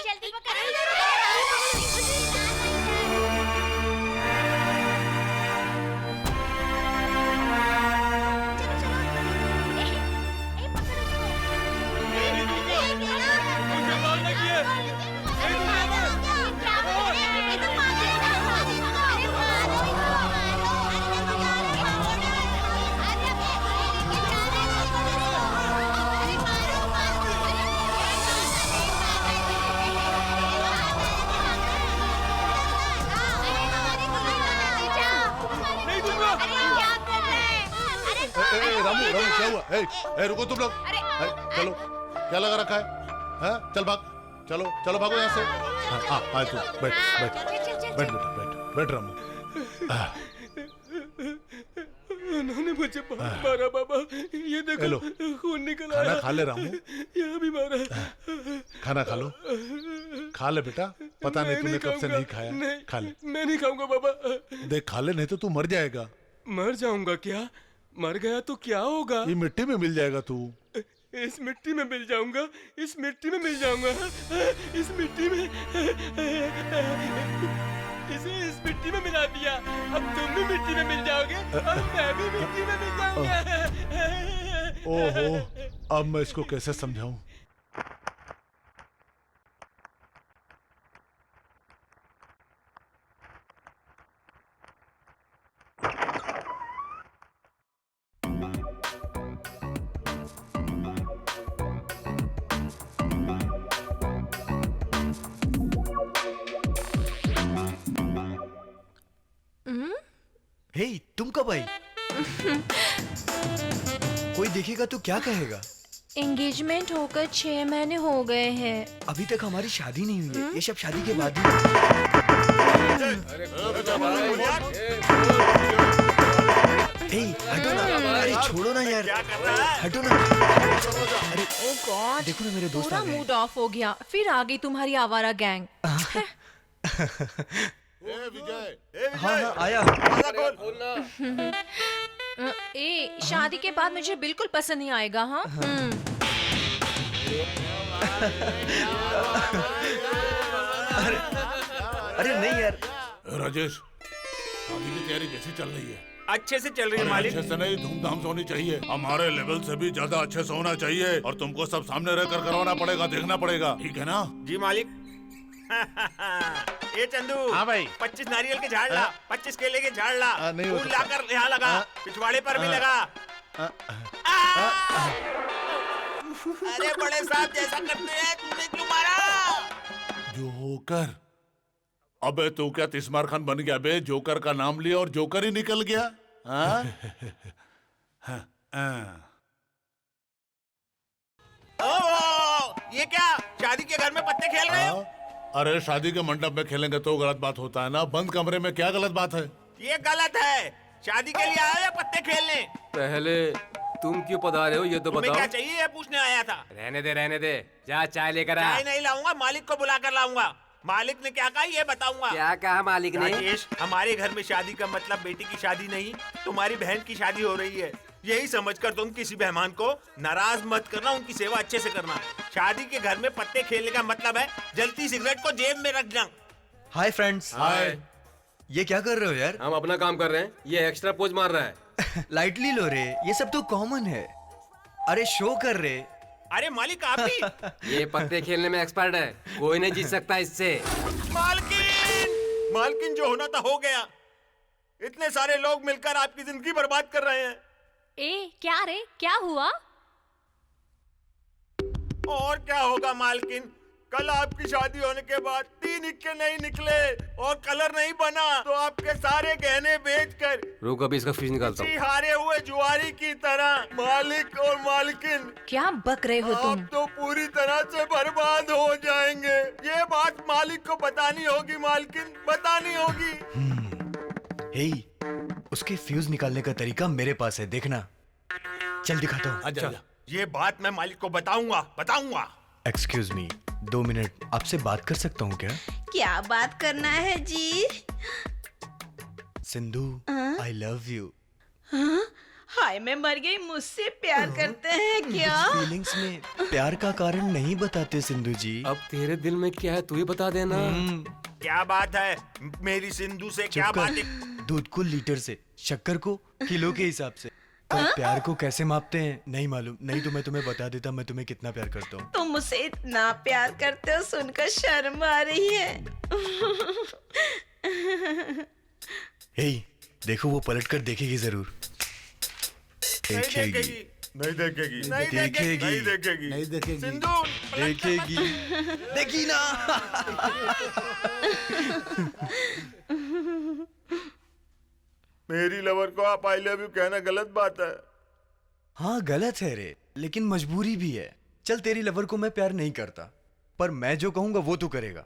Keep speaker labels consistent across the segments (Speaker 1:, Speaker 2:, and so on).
Speaker 1: जल्दी पकड़ो।
Speaker 2: रामू रामू क्या हुआ? रुको तुम लोग। चलो क्या लगा रखा है? चल भाग, चलो चलो भागो यहाँ से। हाँ तू बैठ बैठ बैठ बेटा बैठ रामू।
Speaker 3: उन्होंने मुझे मारा बाबा, ये देखो खून निकल आया।
Speaker 2: खाना खा ले रामू,
Speaker 3: यहाँ भी मारा।
Speaker 2: खाना खा लो, खा ले बेटा। पता नहीं तूने कब से नहीं खाया। खा ले।
Speaker 3: मैं नहीं खाऊंगा बाबा।
Speaker 2: देख खा ले, नहीं तो तू मर जाएगा।
Speaker 3: मर जाऊंगा क्या? मर गया तो क्या होगा?
Speaker 2: ये मिट्टी में मिल जाएगा तू।
Speaker 3: इस मिट्टी में मिल जाऊंगा, इस मिट्टी में मिल जाऊंगा, इस मिट्टी में। इसे इस मिट्टी में मिला दिया, अब तुम भी मिट्टी में मिल जाओगे और मैं भी मिट्टी में मिल जाऊंगा।
Speaker 2: ओहो, अब मैं इसको कैसे समझाऊं?
Speaker 4: हे, तुम कब आई? कोई देखेगा तो क्या कहेगा?
Speaker 5: एंगेजमेंट होकर 6 महीने हो गए हैं।
Speaker 4: अभी तक हमारी शादी नहीं हुई है। ये सब शादी के बाद ही। हे, हटो ना। अरे छोड़ो ना यार, हटो ना। अरे
Speaker 5: ओ गॉड,
Speaker 4: देखो ना मेरे दोस्त आ
Speaker 5: पूरा
Speaker 4: गए।
Speaker 5: मूड ऑफ हो गया। फिर आ गई तुम्हारी आवारा गैंग।
Speaker 4: हाँ आया।
Speaker 5: शादी के बाद मुझे बिल्कुल पसंद नहीं आएगा। हाँ
Speaker 4: अरे नहीं यार।
Speaker 2: राजेश, शादी की तैयारी कैसी चल रही है?
Speaker 3: अच्छे से चल रही है मालिक।
Speaker 2: अच्छे से नहीं, धूमधाम से होनी चाहिए। हमारे लेवल से भी ज्यादा अच्छे से होना चाहिए और तुमको सब सामने रहकर करवाना पड़ेगा, देखना पड़ेगा, ठीक है ना?
Speaker 3: जी मालिक। ये चंदू। हाँ भाई। 25 नारियल के झाड़ ला, 25 केले के झाड़ ला, फूल लाकर यहाँ लगा, पिछवाड़े पर भी लगा। अरे बड़े साहब जैसा करते हैं, तूने क्यों मारा?
Speaker 2: जोकर। अबे तू क्या तिस्मार खान बन गया बे? जोकर का नाम लिया और जोकर ही निकल गया।
Speaker 3: ये क्या शादी के घर में पत्ते खेल रहे हो?
Speaker 2: अरे शादी के मंडप में खेलेंगे तो गलत बात होता है ना, बंद कमरे में क्या गलत बात है?
Speaker 3: ये गलत है। शादी के लिए आया या पत्ते खेलने?
Speaker 6: पहले तुम क्यों पधारे हो ये तो
Speaker 3: तुम्हें
Speaker 6: बताओ।
Speaker 3: क्या चाहिए ये पूछने आया था।
Speaker 6: रहने दे, जा चाय लेकर आ।
Speaker 3: चाय नहीं लाऊंगा, मालिक को बुला कर लाऊंगा। मालिक ने क्या कहा ये बताऊंगा।
Speaker 6: क्या कहा मालिक ने?
Speaker 3: राजेश, हमारे घर में शादी का मतलब बेटी की शादी नहीं, तुम्हारी बहन की शादी हो रही है। यही समझकर तुम किसी मेहमान को नाराज मत करना, उनकी सेवा अच्छे से करना। शादी के घर में पत्ते खेलने का मतलब है जलती सिगरेट को जेब में रखना।
Speaker 4: Hi friends.
Speaker 6: हाय।
Speaker 4: ये क्या कर रहे हो यार?
Speaker 6: हम अपना काम कर रहे हैं, ये एक्स्ट्रा पोज मार रहा है।
Speaker 4: लाइटली लो रे, ये सब तो कॉमन है। अरे शो कर रहे।
Speaker 3: अरे मालिक आप भी।
Speaker 6: ये पत्ते खेलने में एक्सपर्ट है, कोई नहीं जीत सकता इससे।
Speaker 3: मालकिन, मालकिन जो होना था हो गया। इतने सारे लोग मिलकर आपकी जिंदगी बर्बाद कर रहे हैं।
Speaker 5: क्या रे, क्या हुआ?
Speaker 3: और क्या होगा मालकिन, कल आपकी शादी होने के बाद 3 इक्के नहीं निकले और कलर नहीं बना तो आपके सारे गहने बेचकर
Speaker 6: रुक अभी इसका फीस निकालता हूँ।
Speaker 3: हारे हुए जुआरी की तरह मालिक और मालकिन
Speaker 5: क्या बक रहे हो तुम?
Speaker 3: आप तो पूरी तरह से बर्बाद हो जाएंगे। ये बात मालिक को बतानी होगी मालकिन, बतानी होगी।
Speaker 4: हे, उसके फ्यूज निकालने का तरीका मेरे पास है, देखना। चल दिखाता हूँ।
Speaker 3: ये बात मैं मालिक को बताऊंगा।
Speaker 4: एक्सक्यूज मी, 2 मिनट आपसे बात कर सकता हूँ क्या?
Speaker 1: क्या बात करना है जी?
Speaker 4: Sindhu, I love you.
Speaker 1: हाय मैं मर गई, मुझसे प्यार करते हैं क्या?
Speaker 4: फीलिंग्स में प्यार का कारण नहीं बताते सिंधु जी।
Speaker 6: अब तेरे दिल में क्या है तू ही बता देना।
Speaker 3: क्या बात है मेरी सिंधु से? क्या
Speaker 4: चुप
Speaker 3: बात
Speaker 4: कर।
Speaker 3: है?
Speaker 4: दूध को लीटर से, शक्कर को किलो के हिसाब से। पर प्यार को कैसे मापते हैं नहीं मालूम, नहीं तो मैं तुम्हें बता देता मैं तुम्हें कितना प्यार करता हूँ।
Speaker 1: तुम मुझसे इतना प्यार करते हो सुनकर शर्म आ रही है।
Speaker 4: हे देखो वो पलट कर देखेगी जरूर।
Speaker 3: नहीं
Speaker 4: देखेगी
Speaker 3: देखेगी, नहीं देखेगी, नहीं
Speaker 4: देखेगी।
Speaker 3: नहीं देखेगी,
Speaker 2: नहीं देखेगी।
Speaker 3: सिंधु
Speaker 4: देखेगी देखी ना।
Speaker 3: मेरी लवर को आप आई लव यू कहना गलत बात है।
Speaker 4: हाँ गलत है रे, लेकिन मजबूरी भी है। चल तेरी लवर को मैं प्यार नहीं करता, पर मैं जो कहूंगा वो तू करेगा।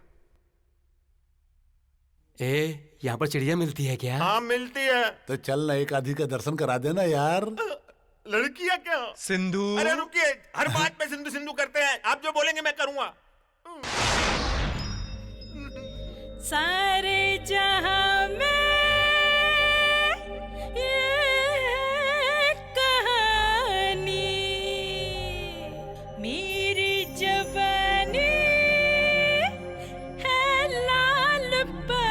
Speaker 6: ए यहाँ पर चिड़िया मिलती है क्या?
Speaker 3: हाँ मिलती है।
Speaker 2: तो चल ना एक आधी का दर्शन करा देना यार।
Speaker 3: लड़कियां क्या?
Speaker 4: सिंधु
Speaker 3: अरे रुकिए, हर बात पे सिंधु सिंधु करते हैं। आप जो बोलेंगे मैं करूंगा।
Speaker 1: सारे जहां में ये कहानी, मेरी जवानी है लाल पानी।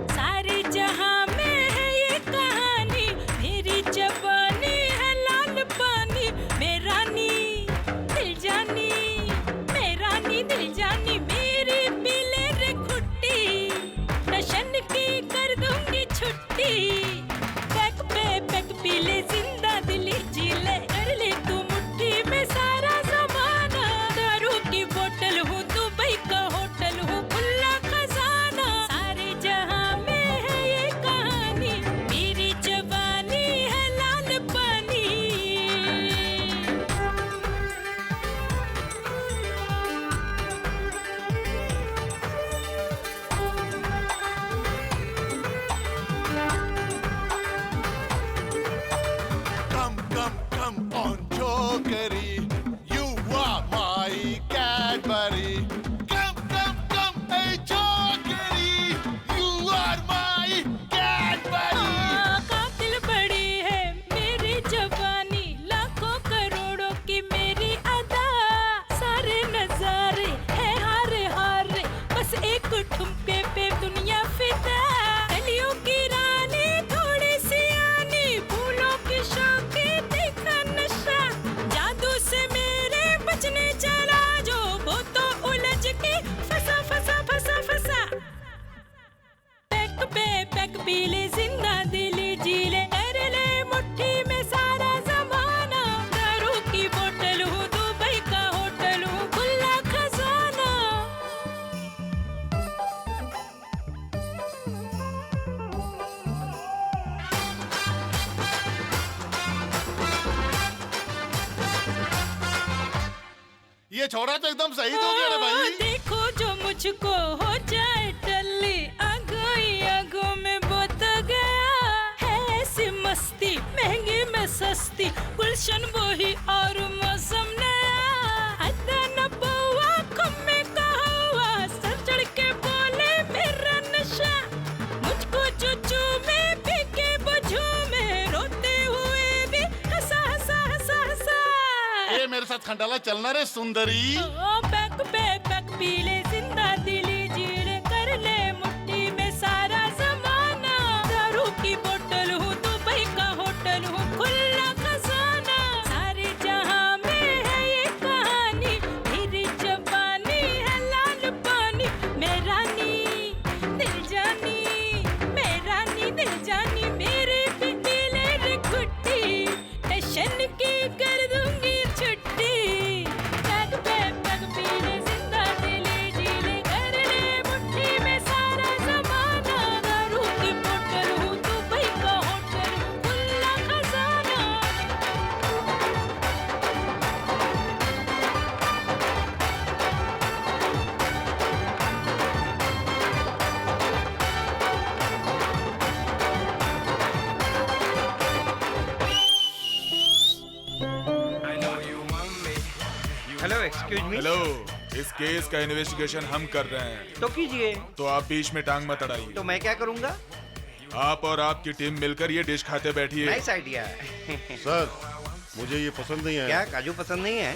Speaker 1: सारे जहां में है ये कहानी, मेरी जवानी है लाल पानी। मेरा नी दिल जानी, मेरा नी दिल जानी, मेरी पीले रे खुट्टी, नशन की कर दूंगी छुट्टी। पैक पीले जिंदा दिली जी ले, कर ले तू मुट्ठी में सारा जमाना। दारू की बोतल हूँ, दुबई का होटल हूँ, खुला खजाना। सारे जहां में है ये कहानी, मेरी जवानी है लाल पानी।
Speaker 2: Come on, Chokeri. You are my Cadbury. Come, hey Chokeri. You are my Cadbury.
Speaker 1: कातिल बड़ी है मेरी जवानी, लाखों करोड़ों की मेरी अदा। सारे नजारे है हारे हारे, बस एक ठुमके पे दुनिया फिदा। गलियों की रानी थोड़ी सी आनी, फूलों की शौकी देखा नशा। जादू से मेरे बचने चला जो, वो तो उलझ के फंसा फंसा फंसा फंसा। पैक पीले जिंदा दिली जीले, कर ले मुट्ठी में सारा जमाना। दारू की बोतल हूँ, दुबई का होटल हूँ, खुला खजाना।
Speaker 2: ये छोरा तो एकदम सही हो गया रे भाई।
Speaker 1: देखो जो मुझको हो जाए टल्ली, आगों में बोत गया है ऐसी मस्ती। महंगी में सस्ती, गुलशन वही और मौसम नया। अदा न पौआ खुम्मे का हुआ, सर चढ़ के बोले मेरा नशा। मुझको चुचू में पीके बुझू में, रोते हुए भी हंसा हंसा हंसा हंसा।
Speaker 2: ये मेरे साथ खंडाला चलना रे सुंदरी।
Speaker 1: पैक पीले जिंदा दिली जीले, कर ले मुट्ठी में सारा जमाना। दारू की बोतल हूँ, दुबई का होटल हूँ, खुला खजाना। सारे जहां में है ये कहानी, मेरी जवानी है लाल पानी। मेरा नी दिल जानी, मेरा नी दिल जानी, मेरे पीले रे खुट्टी, टशन की कर दूंगी छुट्टी। पैक पीले जिंदा दिली जीले, कर ले मुट्ठी में सारा जमाना। दारू की बोतल हूँ, दुबई का होटल हूँ, खुला खजाना।
Speaker 7: Hello excuse me.
Speaker 2: हेलो
Speaker 7: इस केस का इन्वेस्टिगेशन हम कर रहे हैं,
Speaker 8: तो कीजिए।
Speaker 7: तो आप बीच में टांग मत अड़ाइए।
Speaker 8: तो मैं क्या करूंगा?
Speaker 7: आप और आपकी टीम मिलकर ये डिश खाते बैठिए।
Speaker 8: नाइस आइडिया है।
Speaker 2: सर मुझे ये पसंद नहीं
Speaker 8: क्या
Speaker 2: आया।
Speaker 8: काजू पसंद नहीं है?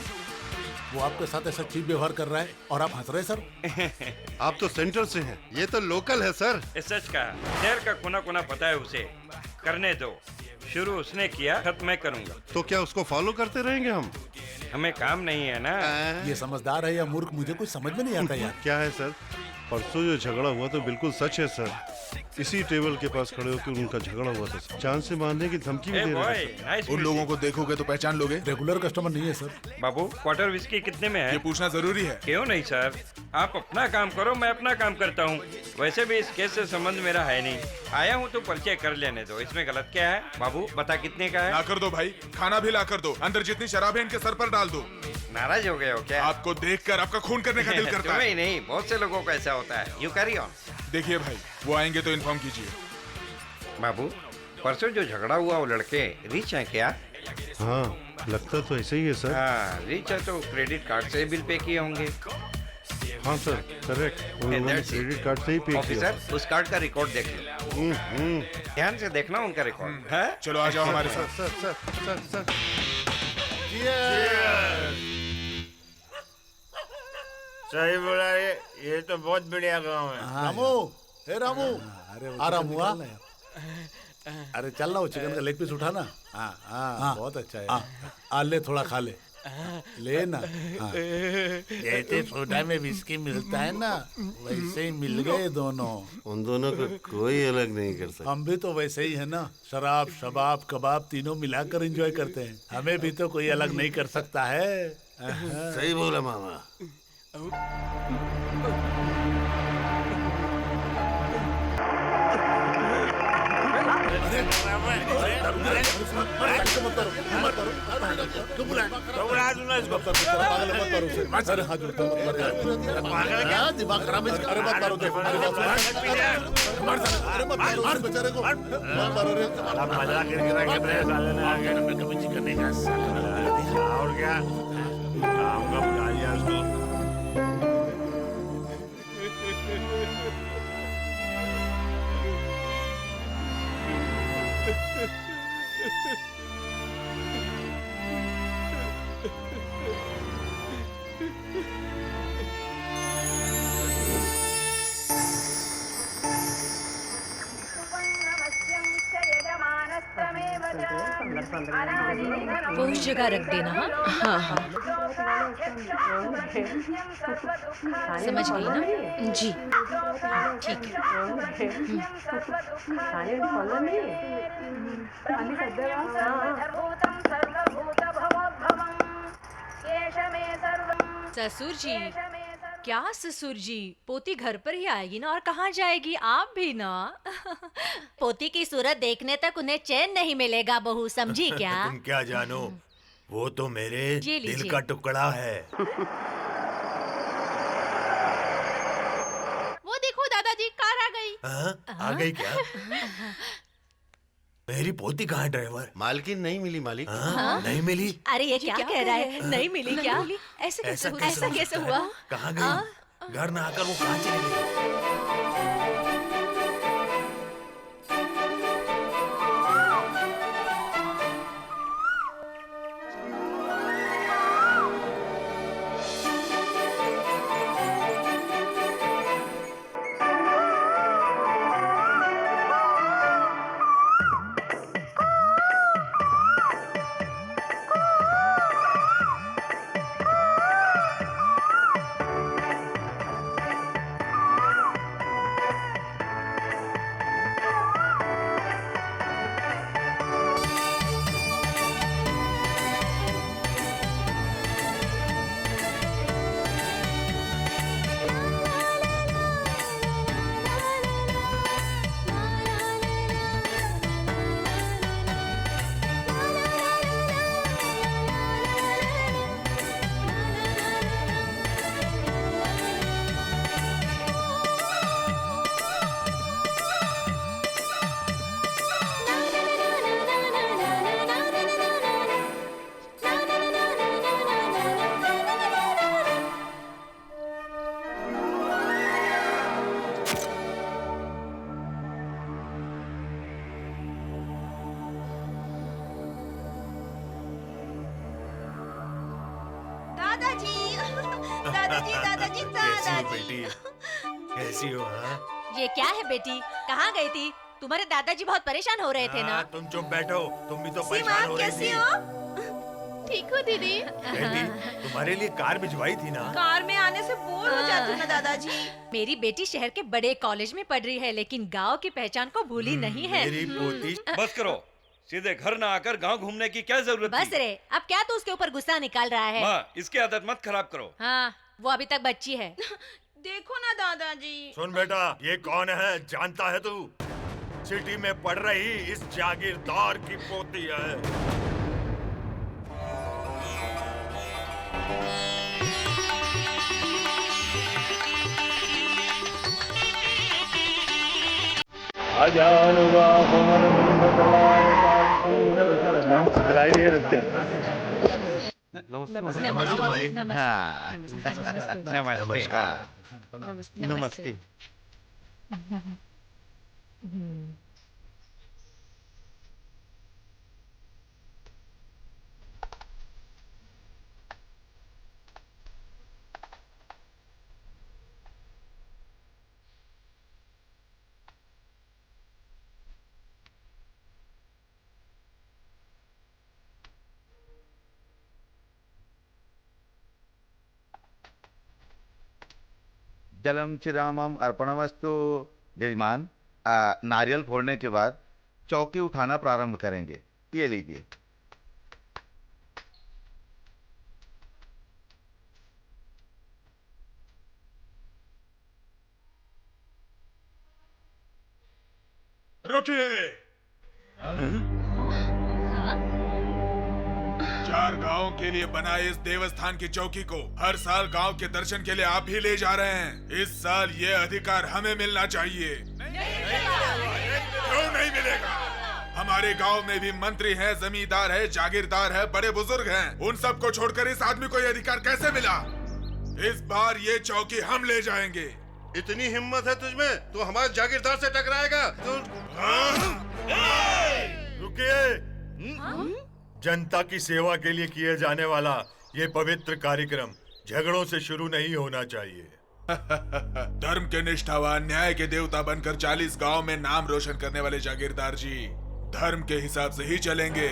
Speaker 9: वो आपके साथ ऐसा चीप व्यवहार कर रहा है और आप हंस रहे सर।
Speaker 2: आप तो सेंटर से हैं, ये तो लोकल है सर।
Speaker 8: सच का शेर का कोना कोना पता है उसे। करने दो, शुरू उसने किया, खत्म मैं करूंगा।
Speaker 2: तो क्या उसको फॉलो करते रहेंगे हम?
Speaker 8: हमें काम नहीं है ना।
Speaker 9: ये समझदार है या मूर्ख मुझे कुछ समझ में नहीं आता यार।
Speaker 2: क्या है सर? परसों जो झगड़ा हुआ तो बिल्कुल सच है सर। इसी टेबल के पास खड़े होकर उनका झगड़ा हुआ था। जान से मारने की धमकी भी दे रहे थे।
Speaker 7: उन लोगों को देखोगे तो पहचान लोगे।
Speaker 9: रेगुलर कस्टमर नहीं है सर।
Speaker 8: बाबू क्वार्टर विस्की कितने में है?
Speaker 7: ये पूछना जरूरी है।
Speaker 8: क्यों नहीं सर, आप अपना काम करो, मैं अपना काम करता हूँ। वैसे भी इस केस से संबंध मेरा है नहीं। आया हूँ तो परिचय कर लेने दो, इसमें गलत क्या है? बाबू बता कितने का है?
Speaker 7: ला कर दो भाई, खाना भी ला कर दो। अंदर जितनी शराब है इनके सर पर डाल दो।
Speaker 8: नाराज हो गए हो क्या?
Speaker 7: आपको देखकर आपका खून करने का दिल करता
Speaker 8: तुम्हें
Speaker 7: है।
Speaker 8: ही नहीं, बहुत से लोगों को ऐसा होता है। You carry on.
Speaker 7: देखिए भाई, वो आएंगे तो इन्फॉर्म कीजिए।
Speaker 8: बाबू परसों जो झगड़ा हुआ वो लड़के रिच हैं क्या?
Speaker 2: हाँ लगता तो ऐसे ही है सर।
Speaker 8: हाँ रिच है तो क्रेडिट कार्ड से बिल पे किए होंगे।
Speaker 2: हाँ सर करेक्ट, उन्होंने क्रेडिट कार्ड से ही पे किया।
Speaker 8: ऑफिसर उस कार्ड का रिकॉर्ड देख लो। ध्यान से देखना उनका रिकॉर्ड है।
Speaker 7: चलो आ जाओ हमारे साथ।
Speaker 2: सर सर सर सर
Speaker 3: सही बोला, ये तो बहुत बढ़िया गाँव है।
Speaker 9: रामू, हे रामू, आ रामू आ। अरे चल ना वो चिकन का लेग पीस उठा ना। हाँ हाँ बहुत अच्छा है। आ ले थोड़ा खा ले। ले ना। हाँ। जैसे सोडा में विस्की मिलता है ना, वैसे ही मिल गए दोनों।
Speaker 2: उन दोनों को कोई अलग नहीं कर सकता।
Speaker 9: हम भी तो वैसे ही है ना, शराब शबाब कबाब तीनों मिलाकर एंजॉय करते हैं। हमें भी तो कोई अलग नहीं कर सकता है।
Speaker 2: सही बोला मामा। दिमाग खराब है। अरे मत मारो, बेचारे को मत मारो रे।
Speaker 3: मजा करके साले ने आगे
Speaker 2: कभी चिकन नहीं खा
Speaker 3: और क्या काम का बुला लिया उसको।
Speaker 5: वो उस जगह रख देना। हाँ हाँ समझ गई ना जी। ठीक है। ससुर जी, क्या ससुर जी, पोती घर पर ही आएगी ना, और कहाँ जाएगी? आप भी ना।
Speaker 10: पोती की सूरत देखने तक उन्हें चैन नहीं मिलेगा बहू, समझी क्या?
Speaker 3: तुम क्या जानो, वो तो मेरे दिल का टुकड़ा है।
Speaker 10: वो देखो दादाजी, कार आ गई।
Speaker 3: आ गई क्या? मेरी पोती कहाँ है ड्राइवर?
Speaker 2: मालकिन नहीं मिली मालिक।
Speaker 3: नहीं मिली?
Speaker 10: अरे ये क्या कह रहा है? नहीं मिली क्या?
Speaker 5: ऐसे कैसे हुआ?
Speaker 10: ऐसा कैसे हुआ?
Speaker 3: कहाँ गई? घर ना आकर वो कहाँ चली गई?
Speaker 1: दादाजी
Speaker 3: कैसी हो बेटी? कैसी हो? हाँ?
Speaker 10: ये क्या है बेटी, कहाँ गई थी? तुम्हारे दादाजी बहुत परेशान हो रहे थे ना?
Speaker 3: तुम चुप बैठो, तुम भी तो
Speaker 1: सीमा
Speaker 3: परेशान हो रही
Speaker 1: कैसी
Speaker 3: थी।
Speaker 1: हो? ठीक हो दीदी?
Speaker 3: बेटी, तुम्हारे लिए कार भिजवाई थी ना?
Speaker 1: कार में आने से बोर हो जाती हूँ ना दादाजी।
Speaker 5: मेरी बेटी शहर के बड़े कॉलेज में पढ़ रही है, लेकिन गांव की पहचान को भूली नहीं है।
Speaker 3: मेरी पोती।
Speaker 8: बस करो, सीधे घर ना आकर गांव घूमने की क्या जरूरत
Speaker 5: बस
Speaker 8: थी?
Speaker 5: रे, अब क्या तू उसके ऊपर गुस्सा निकाल रहा है?
Speaker 8: माँ, इसकी आदत मत खराब करो।
Speaker 5: हाँ, वो अभी तक बच्ची है।
Speaker 1: देखो ना दादाजी।
Speaker 3: सुन बेटा, ये कौन है जानता है तू? सिटी में पढ़ रही इस जागीरदार की पोती है।
Speaker 8: नमस्ते।
Speaker 11: जलम चिरामम अर्पणमस्तु। यजमान, नारियल फोड़ने के बाद चौकी उठाना प्रारंभ करेंगे। ये लीजिए।
Speaker 7: रुकिए। 4 गांव के लिए बनाए इस देवस्थान की चौकी को हर साल गांव के दर्शन के लिए आप ही ले जा रहे हैं। इस साल ये अधिकार हमें मिलना चाहिए। क्यों नहीं मिलेगा? हमारे गांव में भी मंत्री हैं, जमींदार है, जागीरदार है, बड़े बुजुर्ग हैं। उन सबको छोड़कर इस आदमी को ये अधिकार कैसे मिला? इस बार ये चौकी हम ले जाएंगे।
Speaker 2: इतनी हिम्मत है तुझमें? तू हमारे जागीरदार से टकराएगा?
Speaker 3: रुकिए। जनता की सेवा के लिए किए जाने वाला ये पवित्र कार्यक्रम झगड़ों से शुरू नहीं होना चाहिए।
Speaker 7: धर्म के निष्ठावान, न्याय के देवता बनकर 40 गांव में नाम रोशन करने वाले जागीरदार जी धर्म के हिसाब से ही चलेंगे।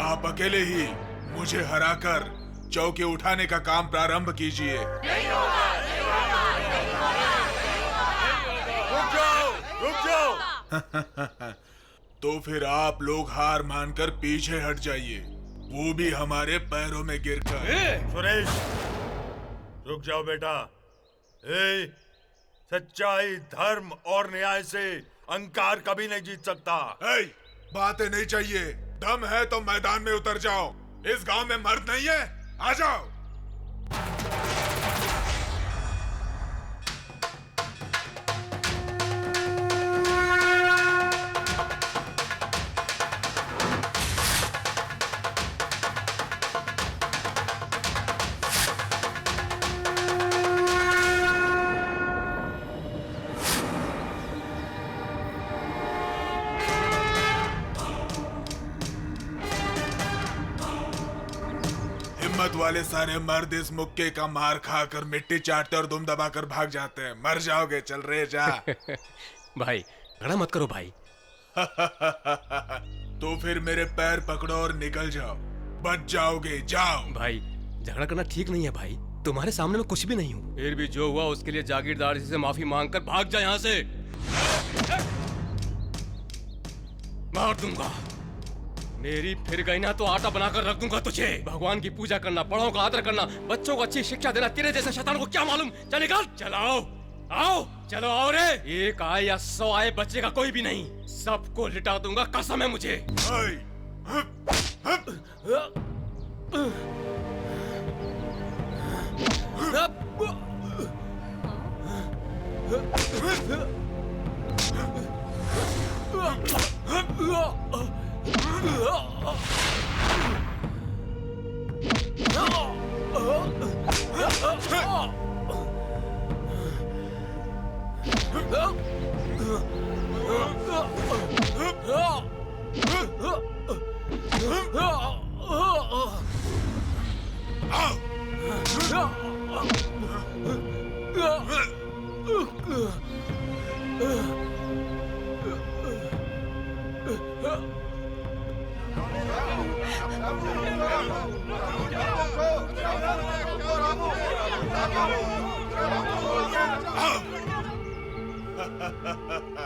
Speaker 7: आप अकेले ही मुझे हराकर चौकी उठाने का काम प्रारंभ कीजिए।
Speaker 3: रुक जाओ।
Speaker 7: तो फिर आप लोग हार मानकर पीछे हट जाइए, वो भी हमारे पैरों में गिरकर।
Speaker 3: सुरेश, रुक जाओ बेटा। सच्चाई, धर्म और न्याय से अहंकार कभी नहीं जीत सकता।
Speaker 7: बातें नहीं चाहिए, दम है तो मैदान में उतर जाओ। इस गांव में मर्द नहीं है, आ जाओ। हिम्मत वाले सारे मर्द इस मुक्के का मार खाकर मिट्टी चाटते और दुम दबाकर भाग जाते हैं। मर जाओगे, चल रहे जा।
Speaker 6: भाई झगड़ा मत करो भाई।
Speaker 7: तो फिर मेरे पैर पकड़ो और निकल जाओ, बच जाओगे। जाओ
Speaker 6: भाई, झगड़ा करना ठीक नहीं है भाई। तुम्हारे सामने मैं कुछ भी नहीं हूँ। फिर भी जो हुआ उसके लिए जागीरदार जी से माफी मांगकर भाग जा यहाँ से। मार दूंगा, मेरी फिर गई ना तो आटा बनाकर रख दूंगा तुझे। भगवान की पूजा करना, बड़ों का आदर करना, बच्चों को अच्छी शिक्षा देना तेरे जैसे शैतान को क्या मालूम। चल निकल, चलो आओ, चलो आओ रे। 1 आए या 100 आए बच्चे का कोई भी नहीं, सबको लिटा दूंगा, कसम है मुझे।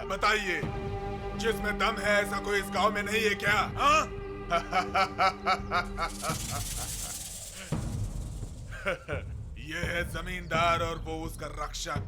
Speaker 7: बताइए, जिसमें दम है ऐसा कोई इस गांव में नहीं है क्या? हाँ? ये है जमींदार और वो उसका रक्षक।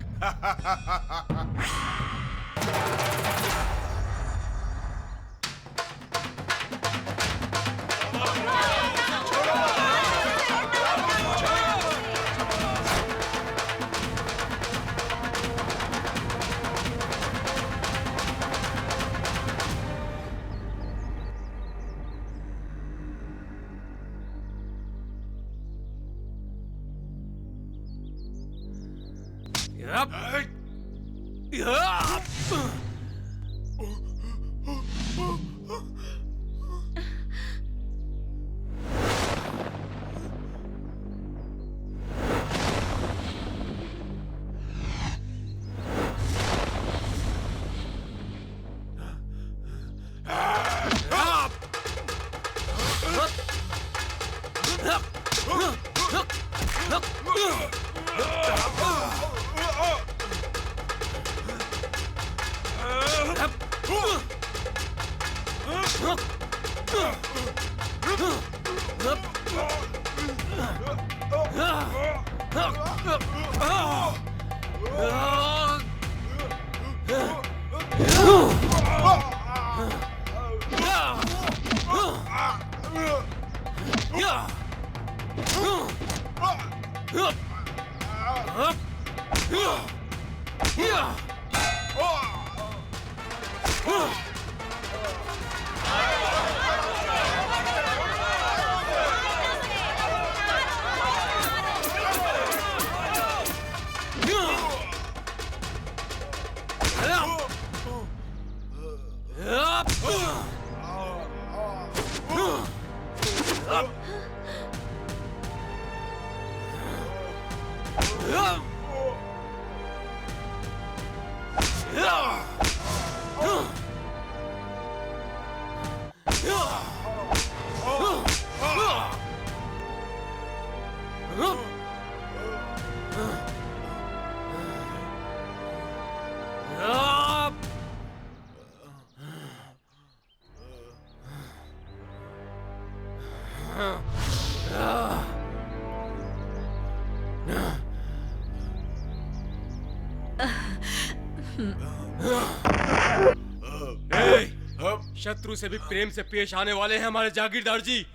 Speaker 6: शत्रु से भी प्रेम से पेश आने वाले हैं हमारे जागीरदार जी।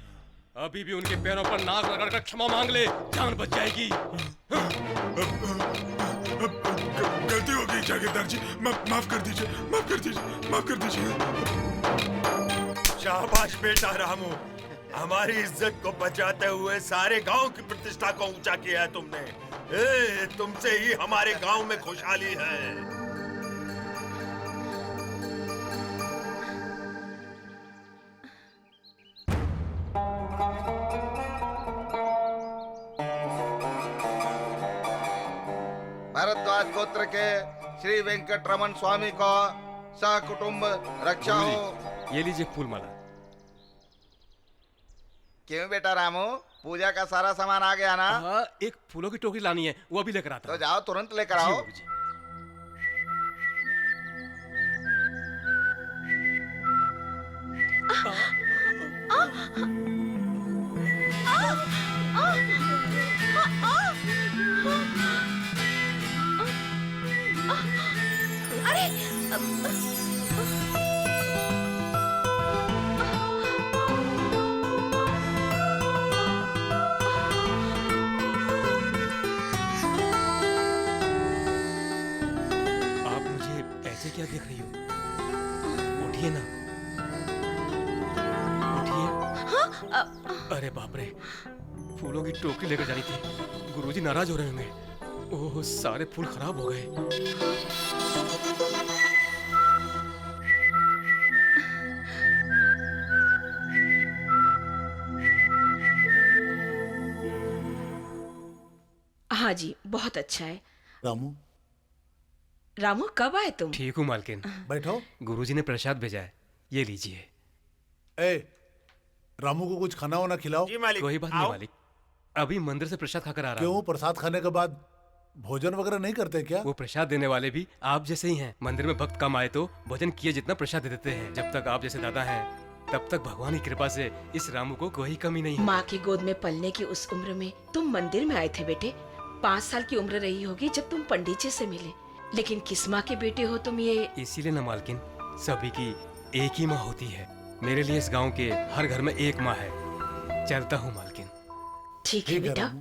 Speaker 6: अभी भी उनके पैरों पर नाक रगड़कर क्षमा मांग ले, जान बच जाएगी।
Speaker 7: गलती हो गई जागीरदार जी, माफ कर दीजिए, माफ कर दीजिए, माफ कर दीजिए।
Speaker 3: शाबाश बेटा रामू, हमारी इज्जत को बचाते हुए सारे गांव की प्रतिष्ठा को ऊंचा किया है तुमने। तुमसे ही हमारे गांव में खुशहाली है।
Speaker 11: भारद्वाज गोत्र के श्री वेंकटरमण स्वामी को सकुटुंब रक्षा हो।
Speaker 6: ये लीजिए फूल माला।
Speaker 11: क्यों बेटा रामू, पूजा का सारा सामान आ गया ना?
Speaker 6: हाँ, एक फूलों की टोकरी लानी है, वो अभी लेकर आता
Speaker 11: तो जाओ तुरंत लेकर आओ।
Speaker 6: जी। आप मुझे ऐसे क्या देख रही हो? उठिए ना, उठिए। अरे बाप रे, फूलों की टोकरी लेकर जानी थी। गुरुजी नाराज हो रहे होंगे। ओह, सारे फूल खराब हो गए।
Speaker 12: हाँ जी, बहुत अच्छा है।
Speaker 9: रामू,
Speaker 12: रामू कब आए तुम?
Speaker 6: ठीक हूँ मालकिन।
Speaker 9: बैठो।
Speaker 6: गुरुजी ने प्रसाद भेजा है, ये लीजिए।
Speaker 9: ए, रामू को कुछ खाना वाना खिलाओ।
Speaker 3: जी मालिक।
Speaker 6: कोई बात नहीं मालिक, अभी मंदिर से प्रसाद खाकर आ रहा हूँ।
Speaker 9: क्यों, प्रसाद खाने के बाद भोजन वगैरह नहीं करते क्या?
Speaker 6: वो प्रसाद देने वाले भी आप जैसे ही हैं। मंदिर में भक्त कम आए तो भोजन किए जितना प्रसाद दे देते हैं। जब तक आप जैसे दादा हैं तब तक भगवान की कृपा से इस रामू को कोई कमी नहीं है।
Speaker 12: माँ की गोद में पलने की उस उम्र में तुम मंदिर में आए थे बेटे। 5 साल की उम्र रही होगी जब तुम पंडित जी से मिले, लेकिन किस माँ के बेटे हो तुम ये?
Speaker 6: इसीलिए न मालकिन, सभी की एक ही माँ होती है। मेरे लिए इस गांव के हर घर में एक माँ है। चलता हूँ मालकिन।
Speaker 12: ठीक है बेटा।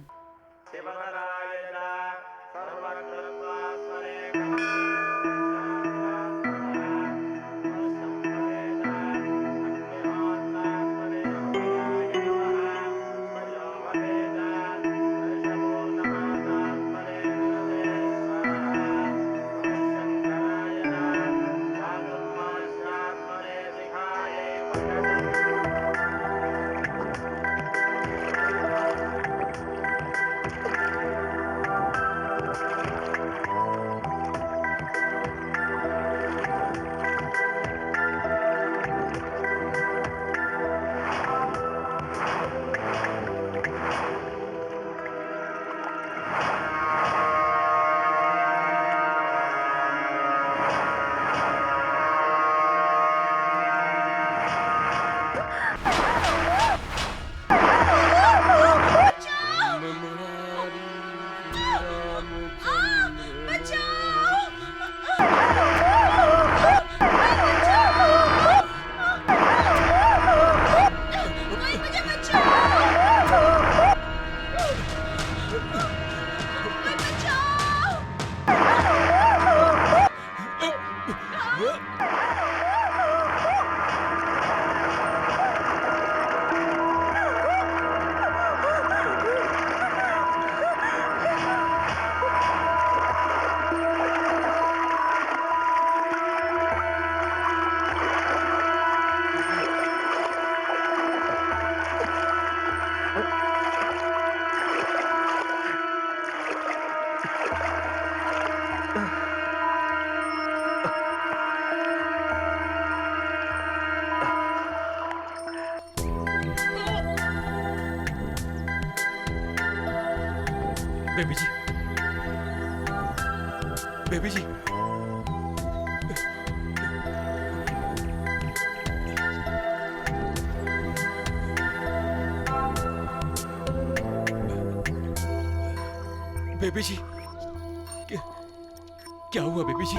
Speaker 6: बेबी जी, बेबी जी। बेबी जी, क्या हुआ बेबी जी?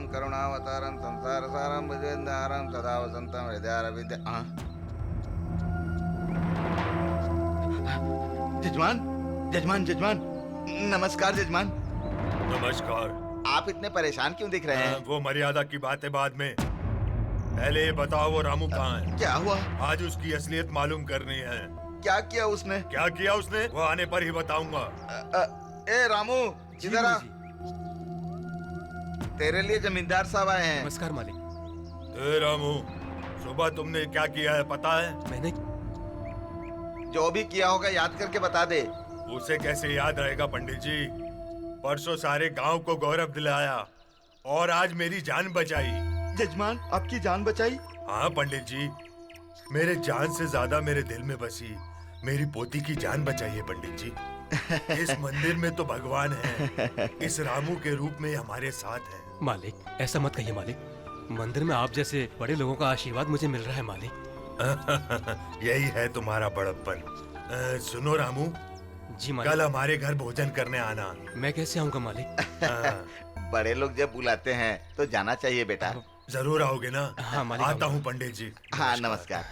Speaker 11: करुणावतारम संसार सारम भुजगेन्द्रहारम सदा वसंतम हृदयारविंदे। जजमान, जजमान, जजमान, नमस्कार जजमान।
Speaker 3: नमस्कार।
Speaker 11: आप इतने परेशान क्यों दिख रहे हैं?
Speaker 3: वो मर्यादा की बात है बाद में, पहले ये बताओ वो रामू कहाँ है?
Speaker 11: क्या हुआ?
Speaker 3: आज उसकी असलियत मालूम करनी है।
Speaker 11: क्या किया उसने?
Speaker 3: क्या किया उसने वो आने पर ही बताऊंगा।
Speaker 11: ए रामू, इधर आ। तेरे लिए जमींदार साहब आए हैं।
Speaker 6: नमस्कार मालिक।
Speaker 3: ए रामू, सुबह तुमने क्या किया है पता है?
Speaker 6: मैंने
Speaker 11: जो भी किया होगा याद करके बता दे।
Speaker 3: उसे कैसे याद रहेगा पंडित जी? परसों सारे गांव को गौरव दिलाया और आज मेरी जान बचाई।
Speaker 11: जजमान, आपकी जान बचाई?
Speaker 3: हाँ पंडित जी, मेरे जान से ज्यादा मेरे दिल में बसी मेरी पोती की जान बचाई है पंडित जी। इस मंदिर में तो भगवान है, इस रामू के रूप में हमारे साथ है।
Speaker 6: मालिक, ऐसा मत कहिए मालिक। मंदिर में आप जैसे बड़े लोगों का आशीर्वाद मुझे मिल रहा है मालिक।
Speaker 3: यही है तुम्हारा बड़प्पन। सुनो रामू,
Speaker 6: जी मालिक।
Speaker 3: कल हमारे घर भोजन करने आना।
Speaker 6: मैं कैसे आऊंगा मालिक?
Speaker 11: बड़े लोग जब बुलाते हैं तो जाना चाहिए बेटा।
Speaker 3: जरूर आओगे ना?
Speaker 6: हाँ मालिक।
Speaker 3: आता हूँ पंडित जी।
Speaker 11: हाँ नमस्कार।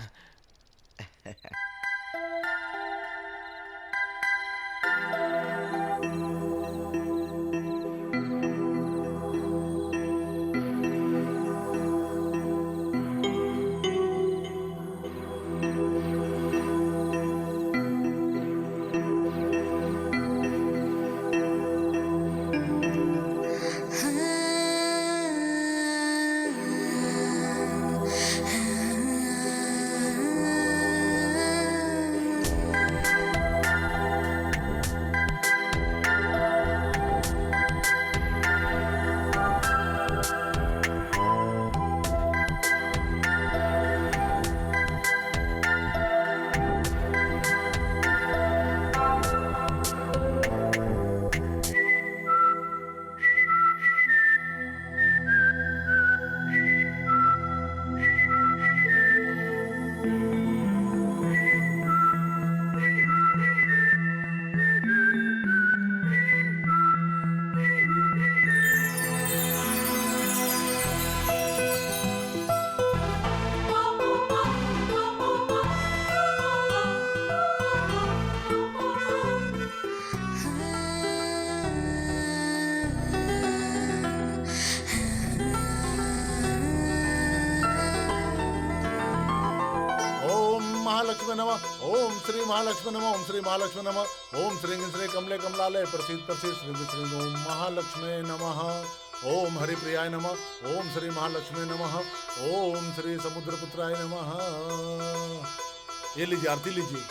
Speaker 9: महालक्ष्मी नमः। ओम श्री महालक्ष्मी नमः। ओम श्री महालक्ष्मी नमः। ओम श्री श्री कमले कमलालय प्रसीद प्रसीद श्री श्री ओम महालक्ष्मी नमः। ओम हरिप्रियाय नमः। ओम श्री महालक्ष्मी नमः। ओम श्री समुद्रपुत्राय नमः। ये लीजिए, आरती लीजिए।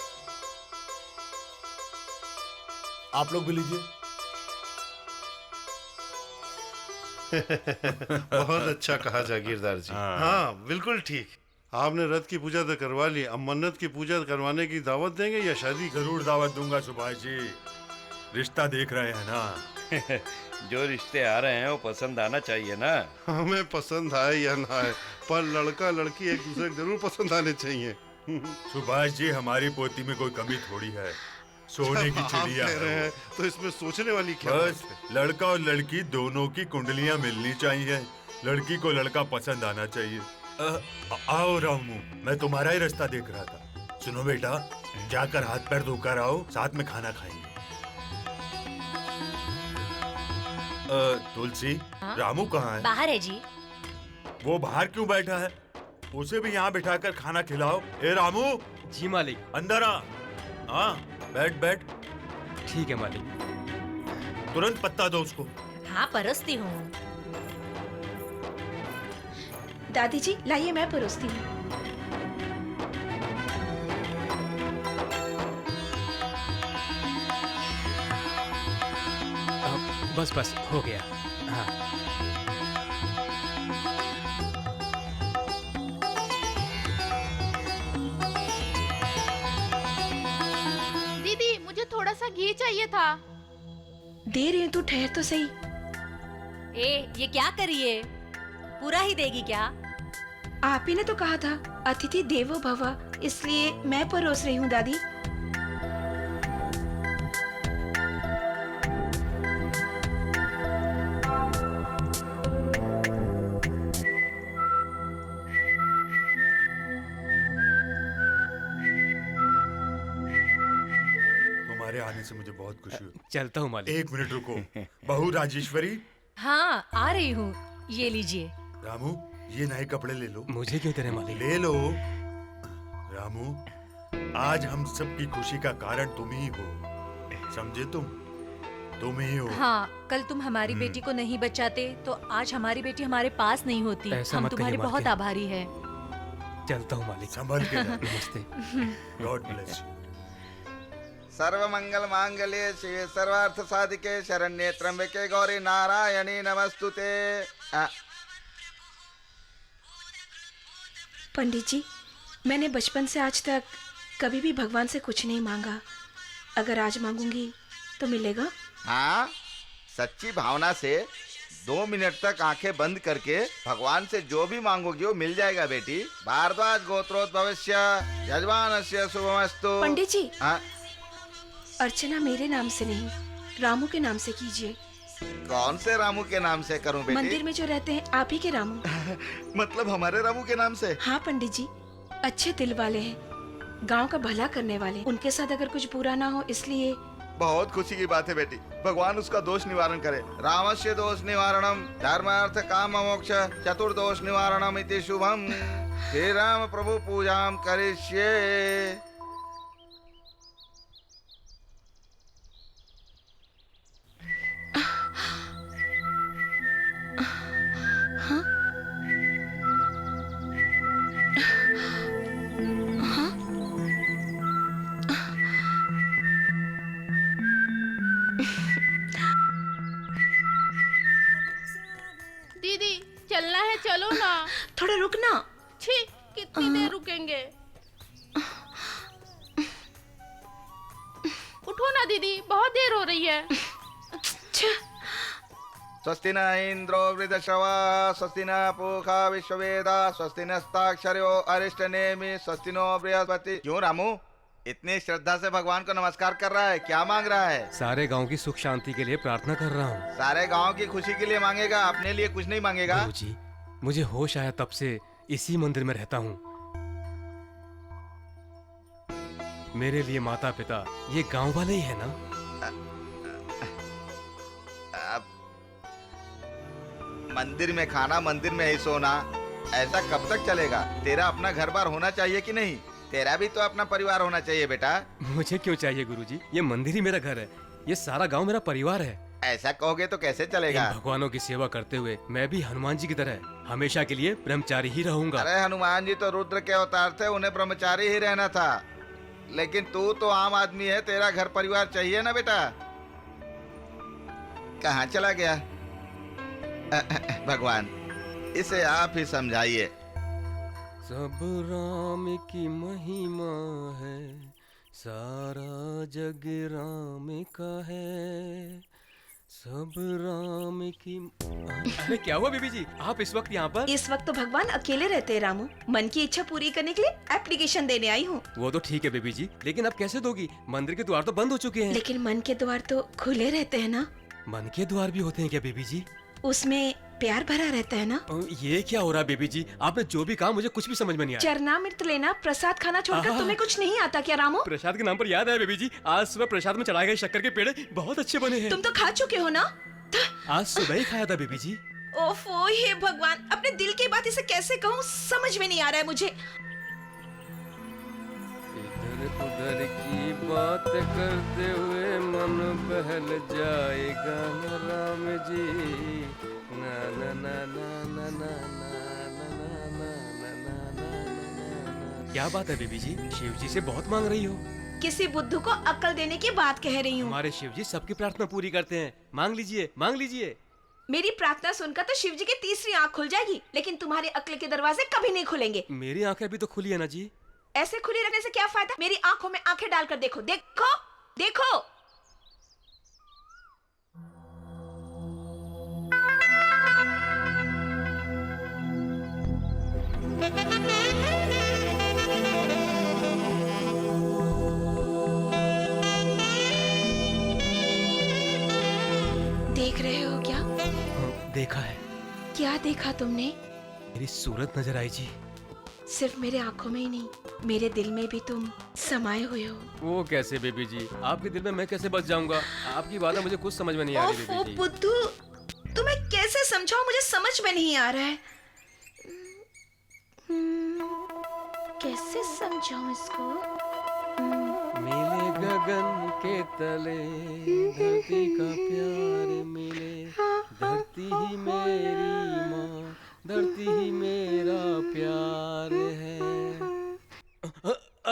Speaker 9: आप लोग भी लीजिए।
Speaker 2: बहुत अच्छा कहा जागीरदार जी। हाँ बिल्कुल ठीक। आपने रथ की पूजा तो करवा ली, अब मन्नत की पूजा करवाने की दावत देंगे या शादी?
Speaker 3: जरूर दावत दूंगा सुभाष जी। रिश्ता देख रहे हैं ना?
Speaker 8: जो रिश्ते आ रहे हैं वो पसंद आना चाहिए ना।
Speaker 2: हमें पसंद आए या ना आए, पर लड़का लड़की एक दूसरे को जरूर पसंद आने चाहिए।
Speaker 3: सुभाष जी, हमारी पोती में कोई कमी थोड़ी है। सोने की चिड़िया है
Speaker 2: तो इसमें सोचने वाली क्या
Speaker 3: बस लड़का और लड़की दोनों की कुंडलियां मिलनी चाहिए। लड़की को लड़का पसंद आना चाहिए। आओ रामू, मैं तुम्हारा ही रास्ता देख रहा था। सुनो बेटा, जाकर हाथ पैर धोकर आओ, साथ में खाना खाएंगे। तुलसी, रामू कहाँ है?
Speaker 10: बाहर है जी।
Speaker 3: वो बाहर क्यों बैठा है? उसे भी यहाँ बिठाकर खाना खिलाओ। ए रामू।
Speaker 6: जी मालिक।
Speaker 3: अंदर आ। हाँ बैठ बैठ।
Speaker 6: ठीक है मालिक।
Speaker 3: तुरंत पत्ता दो उसको।
Speaker 10: हाँ परोसती हूँ।
Speaker 12: दादी जी लाइए, मैं परोसती हूँ।
Speaker 6: बस बस हो गया। हाँ।
Speaker 13: दीदी मुझे थोड़ा सा घी चाहिए था।
Speaker 12: दे रही हूँ, तू ठहर तो सही।
Speaker 10: ये क्या करिए? पूरा ही देगी क्या?
Speaker 12: आप ही ने तो कहा था अतिथि देवो भव, इसलिए मैं परोस रही हूँ दादी।
Speaker 3: तुम्हारे आने से मुझे बहुत खुशी हुई।
Speaker 6: चलता हूँ मालिक।
Speaker 3: एक मिनट रुको। बहू राजेश्वरी।
Speaker 5: हाँ आ रही हूँ, ये लीजिए।
Speaker 3: रामू, ये नए कपड़े ले लो।
Speaker 6: मुझे क्यों तेरे मालिक?
Speaker 3: ले लो। रामू, आज हम सब की खुशी का कारण तुम ही हो, समझे? तुम ही हो।
Speaker 5: हाँ, कल तुम हमारी बेटी को नहीं बचाते तो आज हमारी बेटी हमारे पास नहीं होती। हम तुम्हारे बहुत आभारी है।
Speaker 6: चलता हूँ मालिक।
Speaker 3: संभल के।
Speaker 6: नमस्ते।
Speaker 3: God bless you.
Speaker 11: सर्व मंगल मांगल्ये शिवे सर्वार्थ साधिके शरण्ये त्र्यंबके गौरी नारायणी नमस्तुते।
Speaker 12: पंडित जी, मैंने बचपन से आज तक कभी भी भगवान से कुछ नहीं मांगा। अगर आज मांगूंगी तो मिलेगा?
Speaker 11: हाँ, सच्ची भावना से 2 मिनट तक आंखें बंद करके भगवान से जो भी मांगोगी वो मिल जाएगा बेटी। भारद्वाज गोत्रोद्भवस्य यजमानस्य शुभमस्तु।
Speaker 12: पंडित जी,
Speaker 11: हाँ?
Speaker 12: अर्चना मेरे नाम से नहीं, रामू के नाम से कीजिए।
Speaker 11: कौन से रामू के नाम से करूं बेटी?
Speaker 12: मंदिर में जो रहते हैं आप ही के रामू।
Speaker 11: मतलब हमारे रामू के नाम से?
Speaker 12: हाँ पंडित जी, अच्छे दिल वाले हैं, गांव का भला करने वाले। उनके साथ अगर कुछ बुरा ना हो इसलिए।
Speaker 11: बहुत खुशी की बात है बेटी, भगवान उसका दोष निवारण करे। रामस्य दोष निवारणम धर्मार्थ काम मोक्ष चतुर्दोष निवारणम इति शुभम। श्री राम प्रभु पूजाम करिष्ये।
Speaker 13: दीदी चलना है, चलो ना।
Speaker 12: थोड़ा रुकना।
Speaker 13: छी, कितनी देर रुकेंगे? उठो ना दीदी, बहुत देर हो रही है।
Speaker 11: स्वस्ति न इंद्रो वृद्धश्रवा स्वस्ति न पूषा विश्ववेदा स्वस्ति नस्ताक्षर्यो अरिष्टनेमि स्वस्ति नो बृहस्पति। क्यों रामू इतनी श्रद्धा से भगवान को नमस्कार कर रहा है? क्या मांग रहा है?
Speaker 6: सारे गांव की सुख शांति के लिए प्रार्थना कर रहा हूँ।
Speaker 11: सारे गांव की खुशी के लिए मांगेगा, अपने लिए कुछ नहीं मांगेगा?
Speaker 6: गुरुजी, मुझे होश आया तब से इसी मंदिर में रहता हूँ। मेरे लिए माता पिता ये गांव वाले ही है ना?
Speaker 11: मंदिर में खाना, मंदिर में ही सोना, ऐसा कब तक चलेगा? तेरा अपना घर बार होना चाहिए कि नहीं? तेरा भी तो अपना परिवार होना चाहिए बेटा।
Speaker 6: मुझे क्यों चाहिए गुरुजी? ये मंदिर ही मेरा घर है, ये सारा गांव मेरा परिवार है।
Speaker 11: ऐसा कहोगे तो कैसे चलेगा?
Speaker 6: इन भगवानों की सेवा करते हुए मैं भी हनुमान जी की तरह हमेशा के लिए ब्रह्मचारी ही रहूंगा।
Speaker 11: अरे हनुमान जी तो रुद्र के अवतार थे, उन्हें ब्रह्मचारी ही रहना था। लेकिन तू तो आम आदमी है, तेरा घर परिवार चाहिए ना बेटा। कहाँ चला गया? भगवान इसे आप ही समझाइए।
Speaker 6: सब राम की महिमा है, सारा जग राम का है, सब राम की। अरे क्या हुआ बीबी जी, आप इस वक्त यहाँ पर?
Speaker 12: इस वक्त तो भगवान अकेले रहते हैं रामू। मन की इच्छा पूरी करने के लिए एप्लीकेशन देने आई हूँ।
Speaker 6: वो तो ठीक है बीबी जी, लेकिन अब कैसे दोगी? मंदिर के द्वार तो बंद हो चुके हैं।
Speaker 12: लेकिन मन के द्वार तो खुले रहते हैं ना।
Speaker 6: मन के द्वार भी होते हैं क्या बीबी जी?
Speaker 12: उसमें प्यार भरा रहता है ना।
Speaker 6: ये क्या हो रहा है बीबी जी? आपने जो भी कहा मुझे कुछ भी समझ में नहीं आया।
Speaker 12: चरनामृत लेना, प्रसाद खाना छोड़कर तुम्हें कुछ नहीं आता क्या रामू?
Speaker 6: प्रसाद के नाम पर याद है बीबी जी, आज सुबह प्रसाद में चढ़ाए गए शक्कर के पेड़े बहुत अच्छे बने हैं।
Speaker 12: तुम तो खा चुके हो ना?
Speaker 6: आज सुबह ही खाया था बीबी जी।
Speaker 12: ओफो, हे भगवान, अपने दिल की बात इसे कैसे कहूँ, समझ में नहीं आ रहा है मुझे।
Speaker 6: इधर उधर की बात करते हुए मन बहल जाएगा न राम जी। ना ना ना ना ना ना ना ना ना ना। क्या बात है बीबी जी, शिव जी से बहुत मांग रही हो?
Speaker 12: किसी बुद्धू को अक्ल देने की बात कह रही हूँ।
Speaker 6: हमारे शिव जी सबकी प्रार्थना पूरी करते हैं, मांग लीजिए मांग लीजिए।
Speaker 12: मेरी प्रार्थना सुनकर तो शिव जी की तीसरी आँख खुल जाएगी, लेकिन तुम्हारे अक्ल के दरवाजे कभी नहीं खुलेंगे।
Speaker 6: मेरी आंखें भी तो खुली है ना जी।
Speaker 12: ऐसे खुली रखने से क्या फायदा? मेरी आंखों में आंखें डालकर देखो, देखो देखो। देख रहे हो क्या?
Speaker 6: देखा है।
Speaker 12: क्या देखा तुमने?
Speaker 6: मेरी सूरत नजर आई जी।
Speaker 12: सिर्फ मेरे आंखों में ही नहीं, मेरे दिल में भी तुम समाये हुए हो।
Speaker 6: वो कैसे बेबी जी? आपके दिल में मैं कैसे बच जाऊंगा? आपकी बातें मुझे कुछ समझ में नहीं आ रही बेबी जी।
Speaker 12: बुद्धू, तुम्हें कैसे समझाऊं, मुझे समझ में नहीं आ रहा है। कैसे समझाऊं इसको?
Speaker 6: मिले गगन के तले धरती का प्यार मिले, धरती ही मेरी माँ, धरती ही मेरा प्यार है।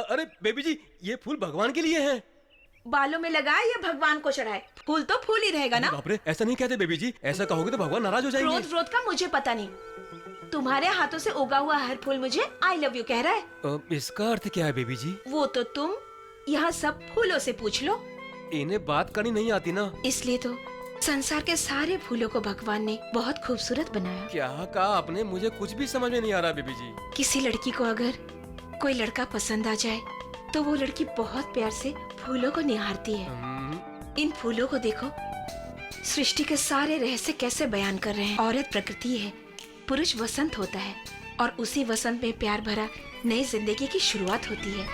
Speaker 6: अरे बेबी जी, ये फूल भगवान के लिए है।
Speaker 12: बालों में लगाए या भगवान को चढ़ाए, फूल तो फूल ही रहेगा ना।
Speaker 6: बाप रे, ऐसा नहीं कहते बेबी जी, ऐसा कहोगे तो भगवान नाराज हो जाएंगे।
Speaker 12: क्रोध व्रोध का मुझे पता नहीं, तुम्हारे हाथों से उगा हुआ हर फूल मुझे आई लव यू कह रहा है।
Speaker 6: इसका अर्थ क्या है बेबी जी?
Speaker 12: वो तो तुम यहाँ सब फूलों से पूछ लो।
Speaker 6: इन्हें बात करनी नहीं आती ना।
Speaker 12: इसलिए तो संसार के सारे फूलों को भगवान ने बहुत खूबसूरत बनाया।
Speaker 6: क्या कहा आपने? मुझे कुछ भी समझ में नहीं आ रहा बीबी जी।
Speaker 12: किसी लड़की को अगर कोई लड़का पसंद आ जाए तो वो लड़की बहुत प्यार से फूलों को निहारती है। इन फूलों को देखो, सृष्टि के सारे रहस्य कैसे बयान कर रहे हैं। औरत प्रकृति है, पुरुष वसंत होता है और उसी वसंत में प्यार भरा नई जिंदगी की शुरुआत होती है।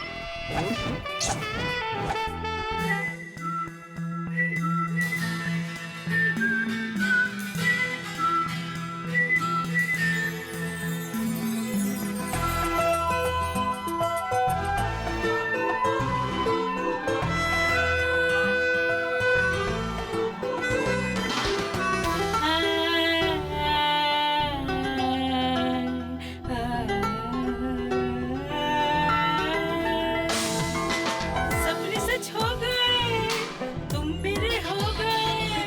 Speaker 1: सपने सच हो गए, तुम मेरे हो गए।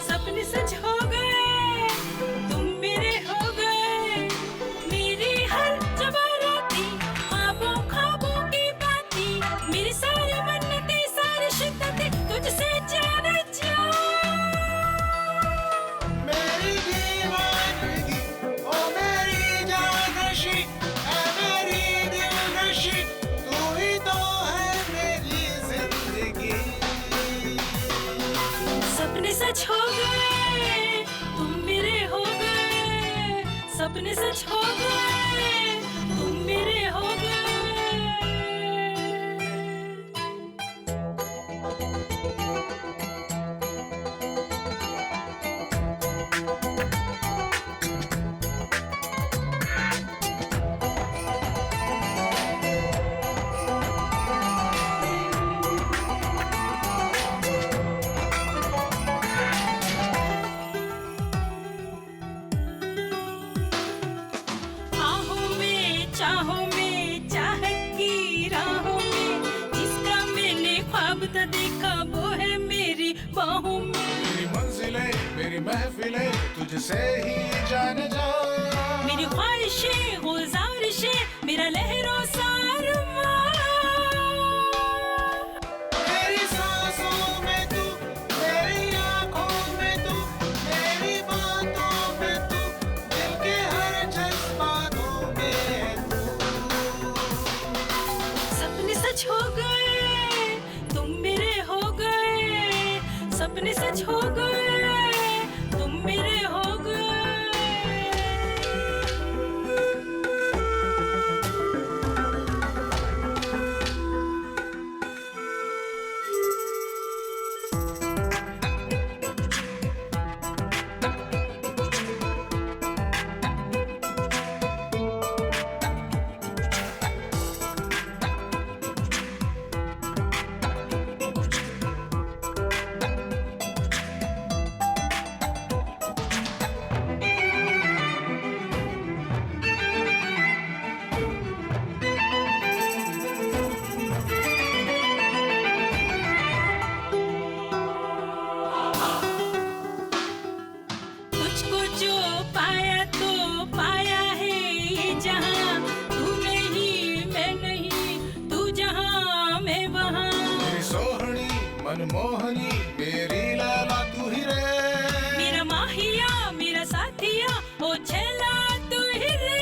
Speaker 1: सपने सच हो गए, तुम मेरे हो गए। मेरी हर जवाराती ख्वाबों ख्वाबों की बाती, मेरी सारी मन्नतें सारी शिद्दतें तुझसे जाना
Speaker 14: मेरी दीवानगी, ओ मेरी जानशी, ऐ मेरी दिलनशी, तू ही तो है मेरी जिंदगी।
Speaker 1: सपने सच हो गए, तुम मेरे हो गए। सपने सच हो गए, तुम मेरे हो गए। आहों में चाहों में चाहत की राहों में, जिसका मैंने ख्वाब था देखा वो है मेरी बाहों में।
Speaker 14: मेरी मंजिलें, मेरी महफिलें तुझसे ही जान जा।
Speaker 1: मेरी ख्वाहिशें गुजारिशें, मेरा लहरों सारमा।
Speaker 14: मेरी सांसों में तू, मेरी आंखों में तू, मेरी बातों में तू, दिल के हर जज्बातों में तू।
Speaker 1: सपने सच हो गए, तुम मेरे हो गए। सपने सच हो गए, तुम मेरे हो गए। तुझको जो पाया तो पाया है ये जहां। तू नहीं मैं नहीं, तू जहां मैं वहां।
Speaker 14: मेरी सोहनी मनमोहनी, मेरी लाला तू ही रे।
Speaker 1: मेरा माहिया मेरा साथिया, ओ छेला तू ही रे।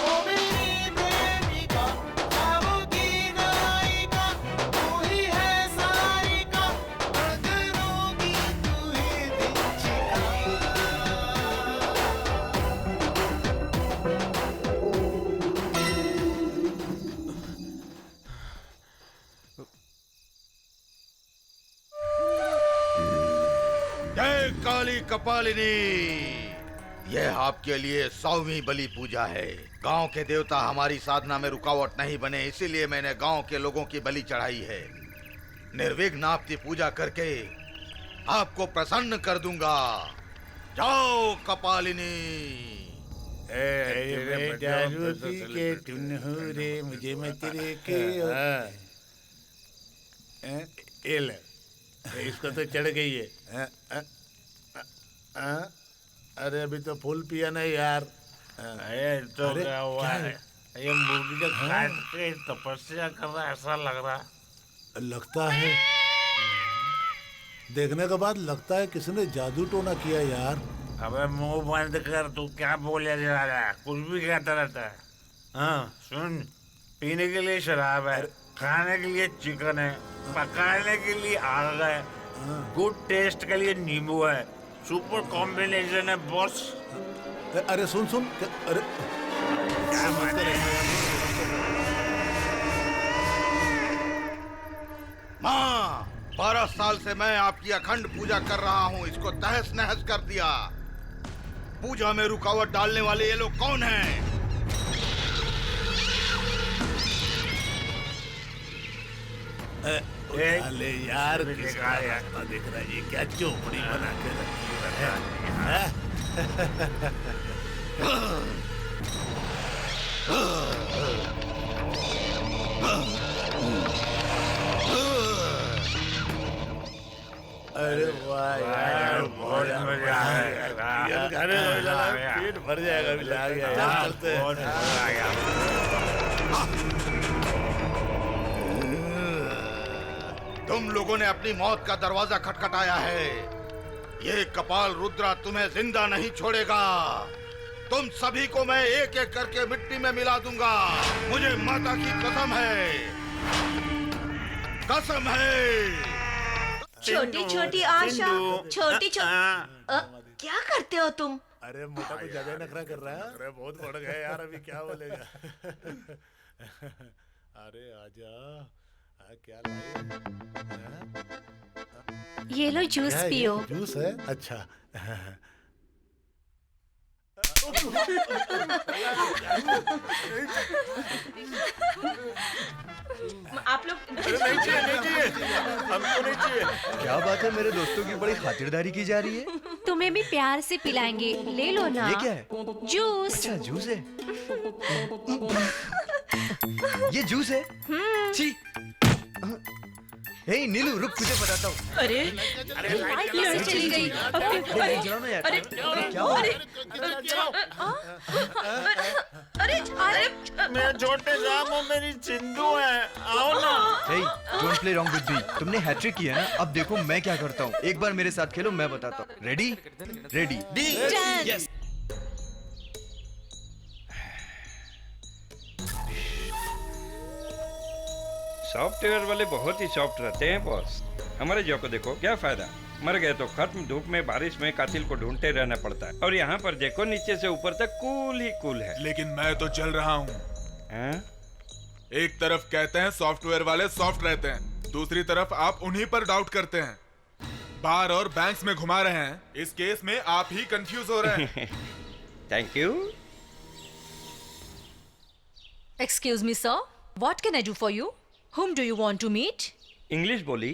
Speaker 14: ओ मेरी प्रेमिका, ख्वाबों की नायिका, तू ही है सारिका, धड़कनों की तू ही दीक्षिका।
Speaker 15: जय काली कपालिनी। यह आपके लिए 100वीं बलि पूजा है। गांव के देवता हमारी साधना में रुकावट नहीं बने, इसीलिए मैंने गांव के लोगों की बलि चढ़ाई है। निर्विघ्न आपकी पूजा करके आपको प्रसन्न कर दूंगा। जाओ कपालिनी।
Speaker 9: मैं दारू पी के टुन हो रे, मुझे मत रे के। ये ले, इसको तो चढ़ गई है। अरे अभी तो फूल पिया नहीं यार।
Speaker 16: तो
Speaker 9: अरे,
Speaker 16: क्या हुआ
Speaker 9: क्या
Speaker 16: है? ये मुर्गी को काट के तपस्या कर रहा है, ऐसा लग रहा
Speaker 9: लगता है देखने के बाद लगता है किसी ने जादू टोना किया यार।
Speaker 16: अबे मुंह बंद कर, तू क्या बोले जा रहा है? कुछ भी कहता रहता है। हाँ सुन, पीने के लिए शराब है, खाने के लिए चिकन है, पकाने के लिए आग है, गुड टेस्ट के लिए नींबू है, सुपर कॉम्बिनेशन है बॉस।
Speaker 9: अरे सुन सुन, अरे
Speaker 16: क्या बात है?
Speaker 15: माँ, 12 साल से मैं आपकी अखंड पूजा कर रहा हूँ, इसको तहस नहस कर दिया। पूजा में रुकावट डालने वाले ये लोग कौन हैं?
Speaker 9: अरे यार किसका रास्ता देख रहा है? ये क्या चौपड़ी बना के रखी है? अरे वाह यार, बहुत मजा आया। पेट भर जाएगा अभी आ गया यार, चलते हैं।
Speaker 15: तुम लोगों ने अपनी मौत का दरवाजा खटखटाया है। ये कपाल रुद्रा तुम्हें जिंदा नहीं छोड़ेगा। तुम सभी को मैं एक एक करके मिट्टी में मिला दूंगा। मुझे माता की कसम है, कसम है।
Speaker 12: छोटी छोटी आशा, छोटी क्या करते हो तुम?
Speaker 9: अरे मोटा कुछ ज्यादा नखरा कर रहा है। अरे बहुत बढ़ गया यार, अभी क्या बोलेगा? अरे आजा, क्या लाए?
Speaker 10: ये लो जूस पियो।
Speaker 9: जूस है? अच्छा।
Speaker 12: आप लोग
Speaker 3: नहीं चाहिए, नहीं चाहिए, हमको नहीं चाहिए।
Speaker 4: क्या बात है, मेरे दोस्तों की बड़ी खातिरदारी की जा रही है।
Speaker 10: तुम्हें भी प्यार से पिलाएंगे, ले लो ना।
Speaker 4: ये क्या है?
Speaker 10: जूस।
Speaker 4: अच्छा जूस है। ये जूस है? छी। हे नीलू, रुक, तुझे बताता हूँ।
Speaker 12: अरे
Speaker 10: लाइट चली गई।
Speaker 4: अरे क्या हुआ?
Speaker 16: अरे मैं छोटे जाम हूँ, मेरी चिंदू है, आओ ना।
Speaker 4: Hey, don't play wrong with me. तुमने हैट्रिक किया ना, अब देखो मैं क्या करता हूँ। एक बार मेरे साथ खेलो, मैं बताता हूँ। रेडी? रेडी? यस।
Speaker 8: सॉफ्टवेयर वाले बहुत ही सॉफ्ट रहते हैं बॉस। हमारे जो को देखो, क्या फायदा, मर गए तो खत्म। धूप में बारिश में कातिल को ढूंढते रहना पड़ता है। और यहाँ पर देखो, नीचे से ऊपर तक कूल ही कूल है।
Speaker 7: लेकिन मैं तो चल रहा हूँ। एक तरफ कहते हैं सॉफ्टवेयर वाले सॉफ्ट रहते हैं, दूसरी तरफ आप उन्हीं पर डाउट करते हैं। बार और बैंक्स में घुमा रहे हैं। इस केस में आप ही कंफ्यूज हो रहे हैं।
Speaker 8: Thank you.
Speaker 5: Excuse me, sir. What can I do for you? Whom do you want to meet?
Speaker 8: English बोली।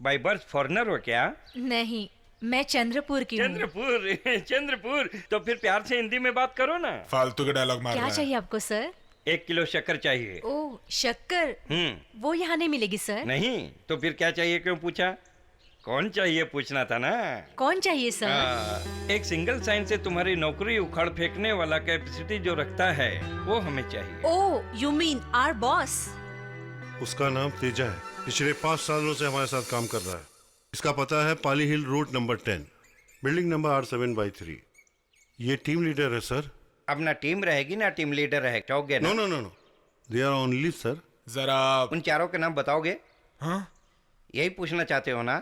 Speaker 8: बाय बर्थ फॉरेनर हो क्या?
Speaker 5: नहीं, मैं चंद्रपुर की हूँ।
Speaker 8: चंद्रपुर चंद्रपुर, तो फिर प्यार से हिंदी में बात करो ना।
Speaker 7: फालतू के डायलॉग मार रहा
Speaker 5: क्या
Speaker 7: है।
Speaker 5: चाहिए आपको सर?
Speaker 8: 1 किलो शक्कर चाहिए।
Speaker 5: ओह, शक्कर? वो यहाँ नहीं मिलेगी सर।
Speaker 8: नहीं तो फिर क्या चाहिए, क्यों पूछा? कौन चाहिए पूछना था ना।
Speaker 5: कौन चाहिए सर?
Speaker 8: एक सिंगल साइन से तुम्हारी नौकरी उखाड़ फेंकने वाला कैपेसिटी जो रखता है, वो हमें चाहिए।
Speaker 5: ओह, you mean our boss?
Speaker 2: उसका नाम तेजा है, पिछले 5 सालों से हमारे साथ काम कर रहा है। इसका पता है Pali hill road number 10, building number R7/3। ये टीम लीडर है सर।
Speaker 8: अब ना टीम रहेगी ना टीम लीडर रहे, चाहोगे ना?
Speaker 2: No, they are only sir.
Speaker 7: जरा
Speaker 8: उन चारों के नाम बताओगे?
Speaker 7: हाँ?
Speaker 8: यही पूछना चाहते हो ना?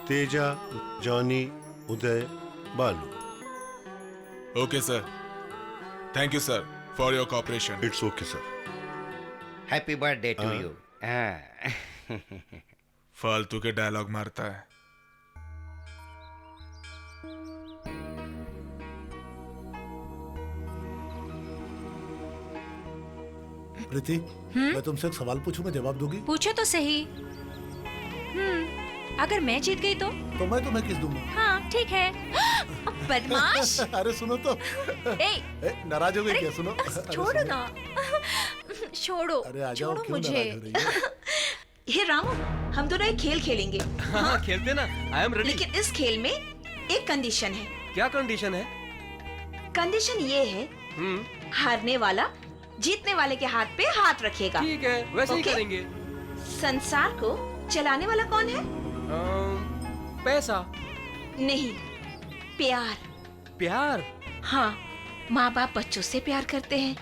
Speaker 2: Teja, Johnny, Uday, Balu.
Speaker 7: Okay sir, thank you sir for your cooperation.
Speaker 2: It's okay sir.
Speaker 8: Happy birthday to you.
Speaker 7: फालतू के डायलॉग मारता है।
Speaker 9: प्रीति, मैं तुमसे एक सवाल पूछूंगा, जवाब दोगी?
Speaker 5: पूछो तो सही। अगर मैं जीत गई तो
Speaker 9: मैं तुम्हें किस दूंगा?
Speaker 5: हाँ ठीक है। बदमाश।
Speaker 9: अरे सुनो तो। नाराज हो गई क्या? सुनो।
Speaker 5: छोड़ो ना। छोड़ो।
Speaker 9: अरे आ जाओ, क्यों
Speaker 5: मुझे।
Speaker 9: नाराज हो रही है?
Speaker 12: हे रामू, हम दोनों एक खेल खेलेंगे।
Speaker 6: हाँ, खेलते ना। I am ready.
Speaker 12: लेकिन इस खेल में एक कंडीशन है।
Speaker 6: क्या कंडीशन है?
Speaker 12: कंडीशन ये है, हारने वाला जीतने वाले के हाथ पे हाथ रखेगा।
Speaker 6: ठीक है, वैसे ही करेंगे।
Speaker 12: संसार को चलाने वाला कौन है?
Speaker 6: पैसा
Speaker 12: नहीं, प्यार।
Speaker 6: प्यार?
Speaker 12: हाँ, माँ बाप बच्चों से प्यार करते हैं,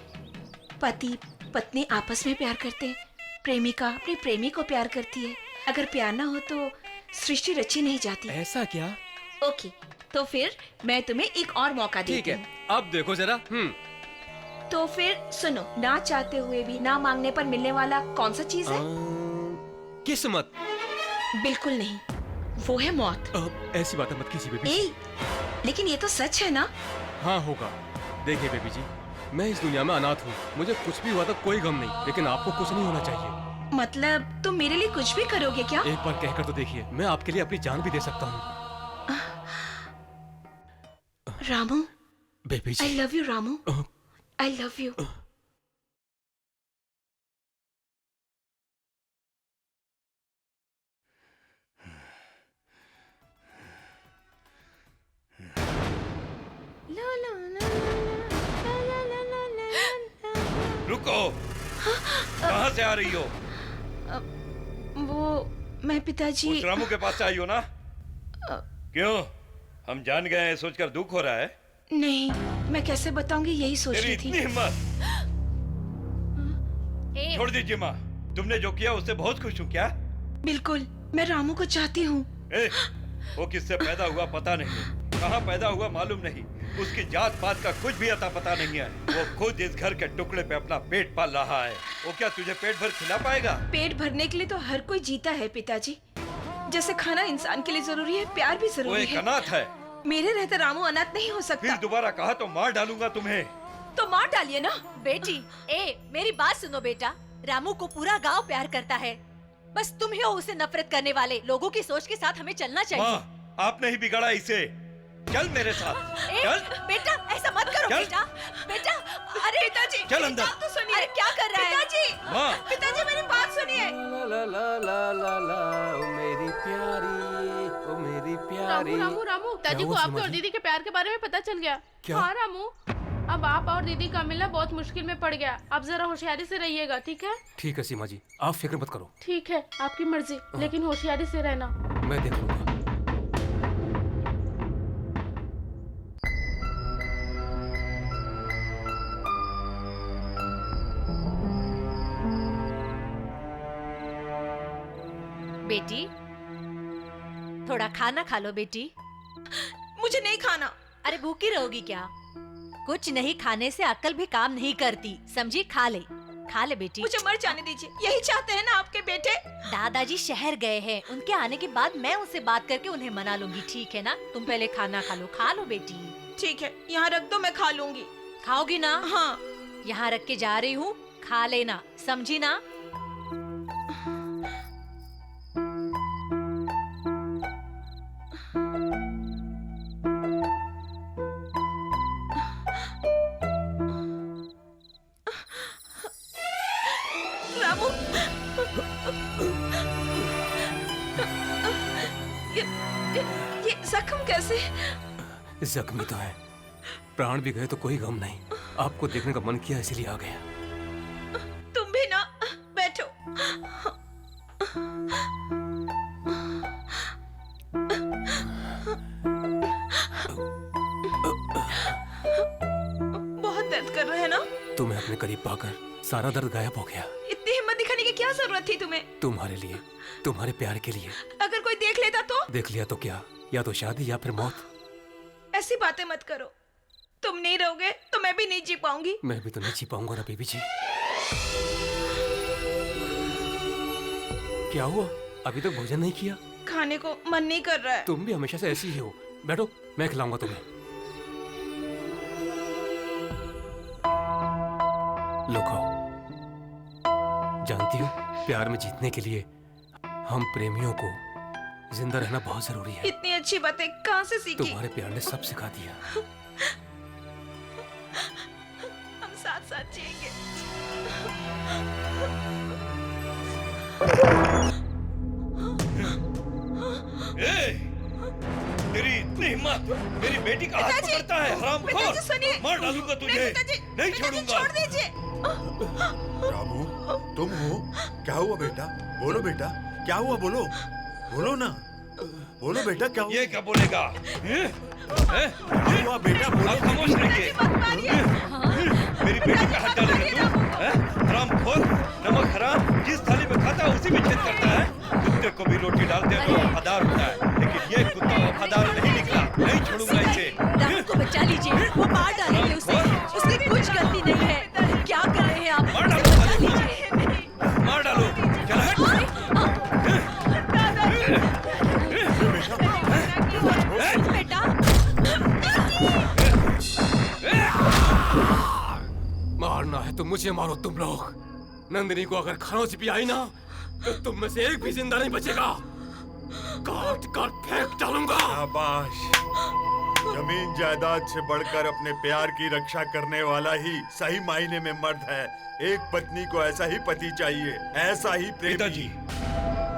Speaker 12: पति पत्नी आपस में प्यार करते हैं, प्रेमिका अपने प्रेमी को प्यार करती है। अगर प्यार ना हो तो सृष्टि रची नहीं जाती।
Speaker 6: ऐसा क्या?
Speaker 12: ओके, तो फिर मैं तुम्हें एक और मौका देती हूँ।
Speaker 6: अब देखो जरा।
Speaker 12: तो फिर सुनो, ना चाहते हुए भी ना मांगने पर मिलने वाला कौन सा चीज है?
Speaker 6: किस्मत।
Speaker 12: बिल्कुल नहीं, वो है मौत।
Speaker 6: ऐसी बातें मत कीजिए बेबी।
Speaker 12: लेकिन ये तो सच है ना?
Speaker 6: हाँ होगा। देखिए बेबी जी, मैं इस दुनिया में अनाथ हूँ, मुझे कुछ भी हुआ तो कोई गम नहीं, लेकिन आपको कुछ नहीं होना चाहिए।
Speaker 12: मतलब तुम मेरे लिए कुछ भी करोगे क्या?
Speaker 6: एक बार कहकर तो देखिए, मैं आपके लिए अपनी जान भी दे सकता हूँ।
Speaker 12: Ramu,
Speaker 6: baby ji.
Speaker 12: I love you Ramu, I love you.
Speaker 8: रुको, कहाँ से आ रही हो?
Speaker 12: वो मैं पिताजी।
Speaker 8: उस रामू के पास से आई हो ना? क्यों? हम जान गए हैं सोचकर दुख हो रहा है?
Speaker 12: नहीं, मैं कैसे बताऊंगी, यही सोच रही थी।
Speaker 8: इतनी हिम्मत! छोड़ दीजिए माँ, तुमने जो किया उससे बहुत खुश हूँ। क्या?
Speaker 12: बिल्कुल, मैं रामू को चाहती हूँ।
Speaker 8: वो किससे पैदा हुआ पता नहीं, कहाँ पैदा हुआ मालूम नहीं, उसकी जात पात का कुछ भी अता पता नहीं है। वो खुद इस घर के टुकड़े पे अपना पेट पाल रहा है। वो क्या तुझे पेट भर खिला पाएगा?
Speaker 12: पेट भरने के लिए तो हर कोई जीता है पिताजी। जैसे खाना इंसान के लिए जरूरी है, प्यार भी
Speaker 8: वो
Speaker 12: जरूरी
Speaker 8: एक
Speaker 12: है।
Speaker 8: अनाथ है।
Speaker 12: मेरे रहते रामू अनाथ नहीं हो सकता।
Speaker 8: फिर दोबारा कहा तो मार डालूंगा तुम्हें।
Speaker 12: तो मार डालिए ना।
Speaker 5: बेटी, मेरी बात सुनो बेटा, रामू को पूरा गांव प्यार करता है, बस तुम ही हो उसे नफरत करने वाले। लोगों की सोच के साथ हमें चलना चाहिए।
Speaker 8: माँ, आपने ही बिगाड़ा इसे। चल मेरे साथ। चल
Speaker 5: बेटा, ऐसा मत करो।
Speaker 8: चल।
Speaker 5: बेटा, बेटा, अरे
Speaker 12: पिताजी,
Speaker 8: चल अंदर।
Speaker 12: बात तो सुनिए।
Speaker 5: अरे क्या कर रहा है?
Speaker 12: पिताजी,
Speaker 8: माँ।
Speaker 12: पिताजी मेरी बात सुनिए।
Speaker 6: ला ला ला ला ला, ओ मेरी प्यारी, ओ मेरी प्यारी।
Speaker 13: रामू, रामू, ताजी को आपके और दीदी के प्यार के बारे में पता चल गया।
Speaker 6: क्या?
Speaker 13: हाँ रामू, अब आप और दीदी का मिलना बहुत मुश्किल में पड़ गया। आप जरा होशियारी से रहिएगा, ठीक है?
Speaker 6: ठीक है सीमा जी, आप फिक्र मत करो।
Speaker 13: ठीक है, आपकी मर्जी, लेकिन होशियारी से रहना।
Speaker 6: मैं देख लूंगा।
Speaker 5: बेटी, थोड़ा खाना खा लो बेटी।
Speaker 12: मुझे नहीं खाना।
Speaker 5: अरे भूखी रहोगी क्या? कुछ नहीं खाने से अक्ल भी काम नहीं करती, समझी? खा ले, खा ले बेटी।
Speaker 12: मुझे मर जाने दीजिए, यही चाहते हैं ना आपके बेटे?
Speaker 5: दादाजी शहर गए हैं, उनके आने के बाद मैं उनसे बात करके उन्हें मना लूंगी, ठीक है ना? तुम पहले खाना खा लो। खा लो बेटी।
Speaker 12: ठीक है, यहाँ रख दो, मैं खा लूंगी।
Speaker 5: खाओगी ना?
Speaker 12: हाँ।
Speaker 5: यहाँ रख के जा रही हूँ, खा लेना, समझी ना?
Speaker 12: रामू, ये जख्म कैसे?
Speaker 6: जख्मी तो है, प्राण भी गए तो कोई गम नहीं। आपको देखने का मन किया इसलिए आ गया।
Speaker 12: तुम भी ना, बैठो। बहुत दर्द कर रहे हैं ना?
Speaker 6: तुम्हें अपने करीब पाकर सारा दर्द गायब हो गया।
Speaker 12: इतनी हिम्मत दिखाने की क्या जरूरत थी तुम्हें?
Speaker 6: तुम्हारे लिए, तुम्हारे प्यार के लिए।
Speaker 12: अगर कोई देख लेता तो?
Speaker 6: देख लिया तो क्या, या तो शादी या फिर मौत।
Speaker 12: ऐसी बातें मत करो, तुम नहीं रहोगे तो मैं भी नहीं जी पाऊंगी।
Speaker 6: मैं भी तो नहीं जी पाऊंगा ना बेबी जी। क्या हुआ, अभी तक भोजन नहीं किया?
Speaker 12: खाने को मन नहीं कर रहा है।
Speaker 6: तुम भी हमेशा से ऐसी ही हो। बैठो, मैं खिलाऊंगा तुम्हें। लो खाओ। जानती हो, प्यार में जीतने के लिए हम प्रेमियों को जिंदा रहना बहुत जरूरी है।
Speaker 12: इतनी अच्छी बातें कहाँ से सीखी?
Speaker 6: तुम्हारे प्यार ने सब सिखा दिया।
Speaker 12: हम साथ साथ जिएंगे।
Speaker 8: तेरी इतनी हिम्मत, मेरी बेटी का हाथ पकड़ता है, हरामखोर! मार डालूंगा तुझे, नहीं छोड़ूंगा।
Speaker 12: छोड़ दीजिए।
Speaker 2: रामू, तुम हो? क्या हुआ बेटा? बोलो बेटा,
Speaker 3: क्या हुआ? बोलो बोलो ना, बोलो बेटा क्या हुआ?
Speaker 8: ये क्या बोलेगा?
Speaker 3: क्या हुआ बेटा? बोलो।
Speaker 8: खामोश रहिए। मेरी बेटी पे हाथ डालेगा तू? हरामखोर, नमक हराम, जिस थाली में खाता है उसी में छेद करता है। कुत्ते को भी रोटी डालते हैं तो वफादार होता है, लेकिन ये कुत्ता वफादार नहीं निकला। नहीं छोड़ूंगा इसे।
Speaker 5: रामू को बचा लीजिए, वो मार डालेंगे उसे। उसकी कुछ गलती नहीं है। क्या कर रहे हैं आप?
Speaker 8: मार डालो,
Speaker 5: बचा लीजिए।
Speaker 8: मार डालो। चल हट।
Speaker 5: बेटा
Speaker 6: मारना है तो मुझे मारो तुम लोग। नंदिनी को अगर खरोंच भी आई ना तो तुम में से एक भी जिंदा नहीं बचेगा। काट काट फेंक डालूंगा।
Speaker 3: शाबाश। जमीन जायदाद से बढ़कर अपने प्यार की रक्षा करने वाला ही सही मायने में मर्द है। एक पत्नी को ऐसा ही पति चाहिए, ऐसा ही प्रेमी।
Speaker 8: पिताजी,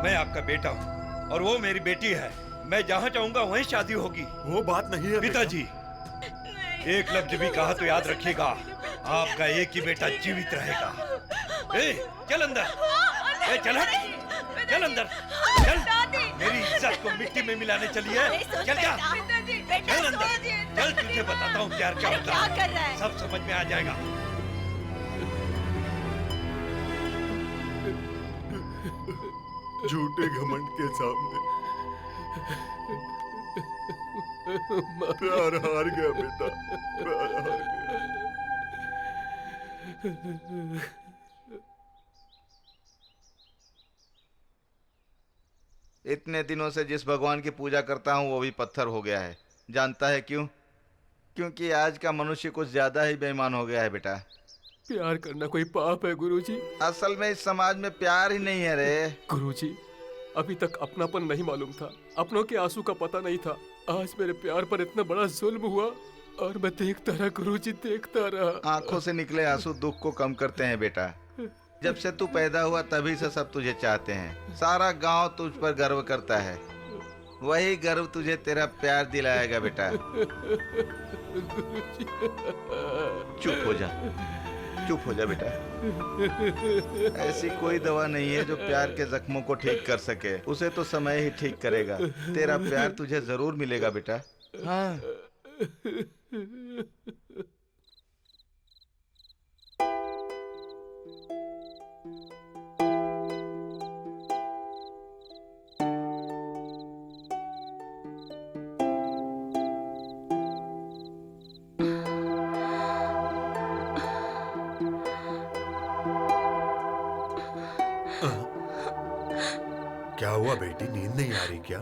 Speaker 8: मैं आपका बेटा हूँ और वो मेरी बेटी है। मैं जहाँ चाहूंगा वहीं शादी होगी।
Speaker 3: वो बात नहीं है
Speaker 8: पिताजी। एक लफ्ज भी कहा तो याद रखिएगा, आपका एक ही बेटा जीवित रहेगा। ए, चल अंदर। ए, चल हट। चल अंदर। चल। मेरी इज्जत को मिट्टी में मिलाने चली है। चल जा। चल अंदर। चल, तुझे बताता हूँ प्यार क्या होता है।
Speaker 5: क्या कर रहा है?
Speaker 8: सब समझ में आ जाएगा।
Speaker 3: झूठे घमंड के सामने प्यार हार गया बेटा, प्यार हार गया।
Speaker 11: इतने दिनों से जिस भगवान की पूजा करता हूँ वो भी पत्थर हो गया है। जानता है क्यों? क्योंकि आज का मनुष्य कुछ ज्यादा ही बेईमान हो गया है बेटा।
Speaker 6: प्यार करना कोई पाप है गुरुजी?
Speaker 11: असल में इस समाज में प्यार ही नहीं है रे।
Speaker 6: गुरुजी, अभी तक अपनापन नहीं मालूम था, अपनों के आंसू का पता नहीं था। आज मेरे प्यार पर इतना बड़ा जुल्म हुआ और मैं देखता रहा गुरुजी, देखता रहा।
Speaker 11: आंखों से निकले आंसू दुख को कम करते हैं बेटा। जब से तू पैदा हुआ तभी से सब तुझे चाहते हैं। सारा गांव तुझ पर गर्व करता है। वही गर्व तुझे तेरा प्यार दिलाएगा बेटा। चुप हो जा, चुप हो जा बेटा। ऐसी कोई दवा नहीं है जो प्यार के जख्मों को ठीक कर सके। उसे तो समय ही ठीक करेगा। तेरा प्यार तुझे जरूर मिलेगा बेटा। हाँ।
Speaker 3: क्या हुआ बेटी, नींद नहीं आ रही क्या?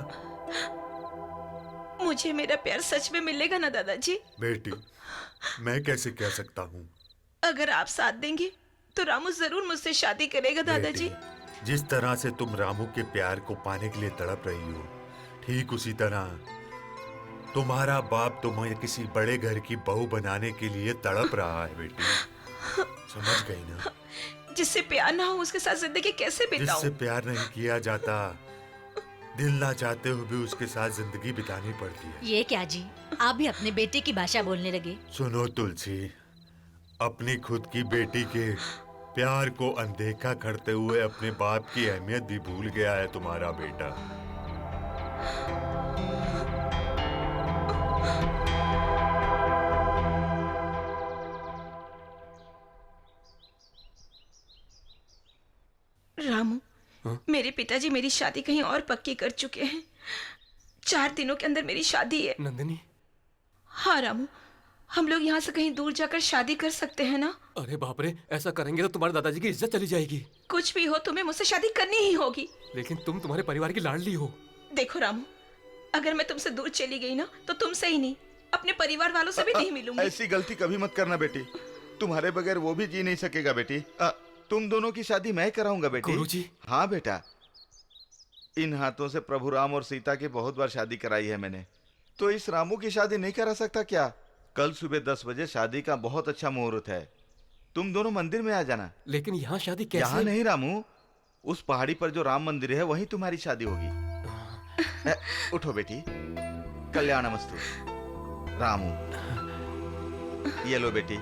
Speaker 12: मुझे मेरा प्यार सच में मिलेगा ना दादाजी?
Speaker 3: बेटी, मैं कैसे कह सकता हूँ?
Speaker 12: अगर आप साथ देंगे तो रामू जरूर मुझसे शादी करेगा दादाजी।
Speaker 3: जिस तरह से तुम रामू के प्यार को पाने के लिए तड़प रही हो, ठीक उसी तरह तुम्हारा बाप तुम्हें किसी बड़े घर की बहू बनाने के लिए तड़प रहा है बेटी। समझ गई ना?
Speaker 12: जिससे प्यार ना हो उसके साथ जिंदगी कैसे बिताऊं?
Speaker 3: जिससे प्यार नहीं किया जाता, दिल ना चाहते हुए भी उसके साथ जिंदगी बितानी पड़ती है।
Speaker 5: ये क्या जी, आप भी अपने बेटे की भाषा बोलने लगे?
Speaker 3: सुनो तुलसी, अपनी खुद की बेटी के प्यार को अनदेखा करते हुए अपने बाप की अहमियत भी भूल गया है तुम्हारा बेटा।
Speaker 12: रामू, मेरे पिताजी मेरी शादी कहीं और पक्की कर चुके हैं। 4 दिनों के अंदर मेरी शादी है।
Speaker 6: नंदिनी?
Speaker 12: हाँ रामू, हम लोग यहाँ से कहीं दूर जाकर शादी कर सकते हैं ना?
Speaker 6: अरे बाप रे, ऐसा करेंगे तो तुम्हारे दादाजी की इज्जत चली जाएगी।
Speaker 12: कुछ भी हो, तुम्हें मुझसे शादी करनी ही होगी।
Speaker 6: लेकिन तुम तुम्हारे परिवार की लाडली हो।
Speaker 12: देखो रामू, अगर मैं तुमसे दूर चली गई ना तो तुमसे ही नहीं, अपने परिवार वालों से भी नहीं मिलूंगी।
Speaker 11: ऐसी गलती कभी मत करना बेटी। तुम्हारे बगैर वो भी जी नहीं सकेगा बेटी। तुम दोनों की शादी मैं कराऊंगा बेटी।
Speaker 6: गुरुजी?
Speaker 11: हाँ बेटा, इन हाथों से प्रभु राम और सीता की बहुत बार शादी कराई है मैंने, तो इस रामू की शादी नहीं करा सकता क्या? कल सुबह 10 बजे शादी का बहुत अच्छा मुहूर्त है। तुम दोनों मंदिर में आ जाना।
Speaker 6: लेकिन यहाँ शादी कैसे?
Speaker 11: यहाँ नहीं रामू, उस पहाड़ी पर जो राम मंदिर है वहीं तुम्हारी शादी होगी। उठो बेटी। कल्याणमस्तु। रामू, ये लो बेटी,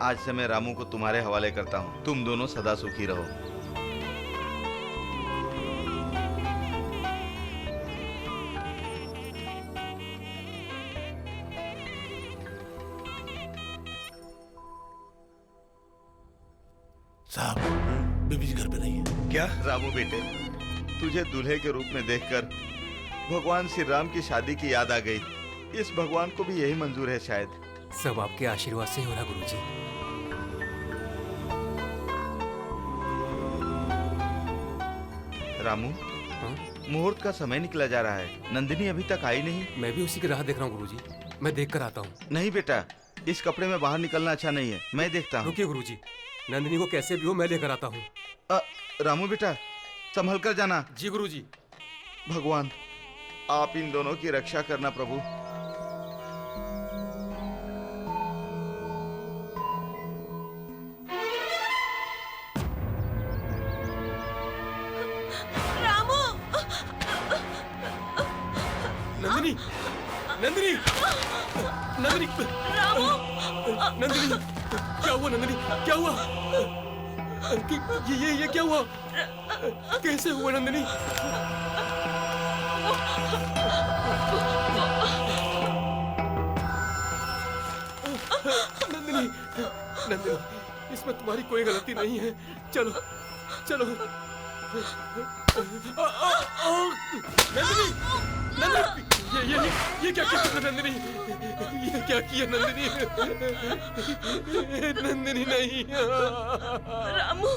Speaker 11: आज से मैं रामू को तुम्हारे हवाले करता हूँ। तुम दोनों सदा सुखी रहो।
Speaker 9: साहब, बीबी जी घर पे नहीं है।
Speaker 11: क्या रामू बेटे, तुझे दूल्हे के रूप में देखकर भगवान श्री राम की शादी की याद आ गई। इस भगवान को भी यही मंजूर है शायद।
Speaker 6: सब आपके आशीर्वाद से हो रहा गुरुजी।
Speaker 11: रामू, मुहूर्त का समय निकला जा रहा है, नंदिनी अभी तक आई नहीं।
Speaker 6: मैं भी उसी की राह देख रहा हूँ गुरुजी। मैं देख कर आता हूँ।
Speaker 11: नहीं बेटा, इस कपड़े में बाहर निकलना अच्छा नहीं है, मैं देखता हूँ।
Speaker 6: रुकिए गुरुजी, नंदिनी को कैसे भी हो मैं लेकर आता हूँ।
Speaker 11: रामू बेटा, संभल कर जाना।
Speaker 6: जी गुरुजी।
Speaker 11: भगवान, आप इन दोनों की रक्षा करना प्रभु।
Speaker 12: रामू!
Speaker 6: नंदिनी, नंदिनी, नंदिनी,
Speaker 12: रामू!
Speaker 6: नंदिनी, क्या हुआ नंदिनी? क्या हुआ? ये क्या हुआ? कैसे हुआ नंदिनी? नंदिनी, नंदिनी, इसमें तुम्हारी कोई गलती नहीं है। चलो, चलो। नंदिनी, नंदिनी, ये क्या किया तुमने नंदिनी? ये क्या किया नंदिनी? नंदिनी नहीं।
Speaker 12: रामू,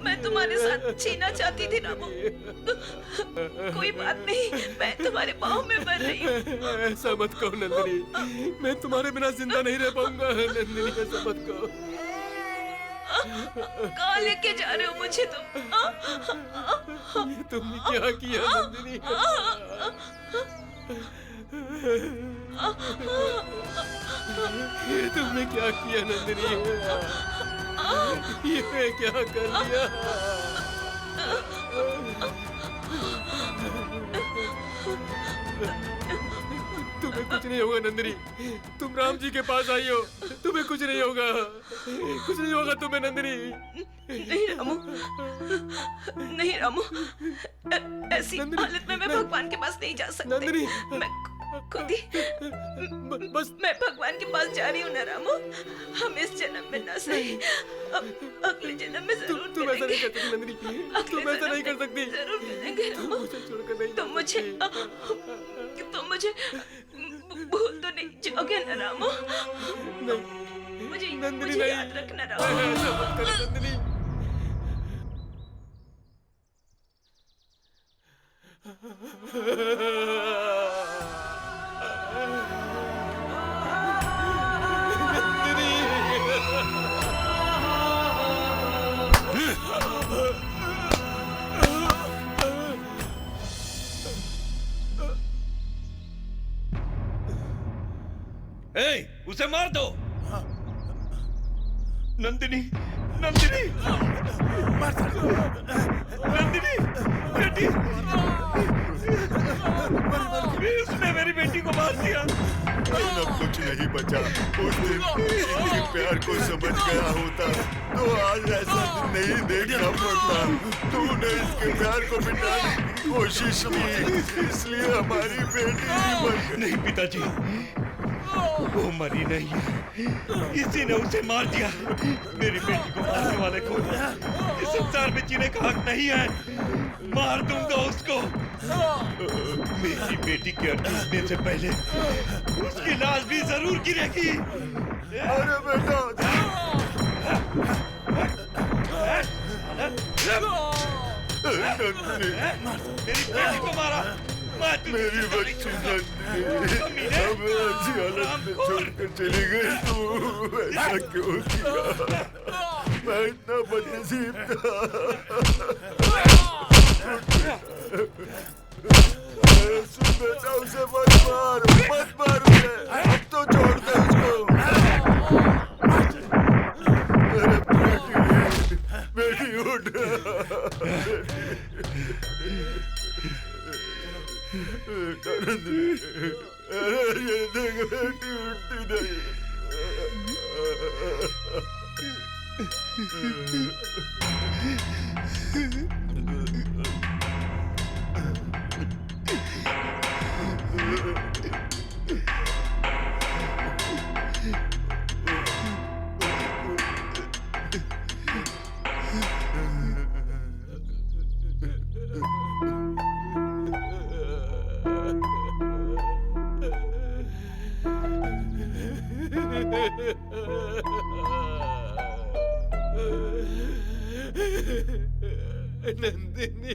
Speaker 12: मैं तुम्हारे साथ छीना चाहती थी रामू। कोई बात नहीं, मैं तुम्हारे पाँव में मर रही हूँ।
Speaker 6: ऐसा मत कहो नंदिनी, मैं तुम्हारे बिना जिंदा नहीं रह पाऊंगा। नंदिनी ऐसा मत कहो।
Speaker 12: कहाँ लेके जा रहे हो मुझे तुम?
Speaker 6: ये तुमने क्या किया नंदिनी? ये तुमने क्या किया नंदिनी? ये क्या कर लिया? तुम्हें कुछ नहीं होगा नंदिनी, तुम राम जी के पास आई हो, तुम्हें कुछ नहीं होगा, कुछ नहीं होगा तुम्हें नंदिनी।
Speaker 12: नहीं रामू, नहीं रामू, ऐसी हालत में मैं भगवान के पास नहीं जा सकती।
Speaker 6: नंदिनी,
Speaker 12: मैं खुद ही बस मैं भगवान के पास जा रही हूँ ना रामू। हम इस जन्म में ना सही, अगले जन्म में जरूर
Speaker 6: तुम ऐसा नहीं कर सकती नंदिनी, तुम ऐसा नहीं कर सकती।
Speaker 12: जरूर मिलेंगे रामू। तुम मुझे भूल तो नहीं जाओगे ना रामू? मुझे याद रखना रामू।
Speaker 6: ऐसा मत कर नंदिनी।
Speaker 8: उसे मार दो। नंदिनी, नंदिनी, नंदिनी, बेटी, उसने मेरी बेटी को मार दिया।
Speaker 17: अब कुछ नहीं बचा। उस दिन इनके प्यार को समझ गया होता तो आज ऐसा दिन नहीं देखना पड़ता। तूने इसके प्यार को मिटाने की कोशिश की, इसलिए हमारी बेटी मर
Speaker 8: नहीं पिताजी, वो मरी नहीं है, इसी ने उसे मार दिया। मेरी बेटी को मारने वाले को इस संसार में जीने का हक नहीं है। मार दूंगा उसको। मेरी बेटी के टूटने से पहले उसकी लाश भी जरूर गिरेगी।
Speaker 17: अरे बेटा,
Speaker 8: मेरी बेटी को मारा।
Speaker 17: मेरी बच्ची नंदिनी अब ऐसी हालत में छोड़कर चली गई। तू ऐसा क्यों किया? मैं इतना बदनसीब था। सुन बेटा, उसे मत मार, मत मार उसे। अब तो छोड़ दे उसको। अरे बेटी, बेटी उठ। अरे ये देख, बेटी उठती नहीं।
Speaker 14: नंदिनी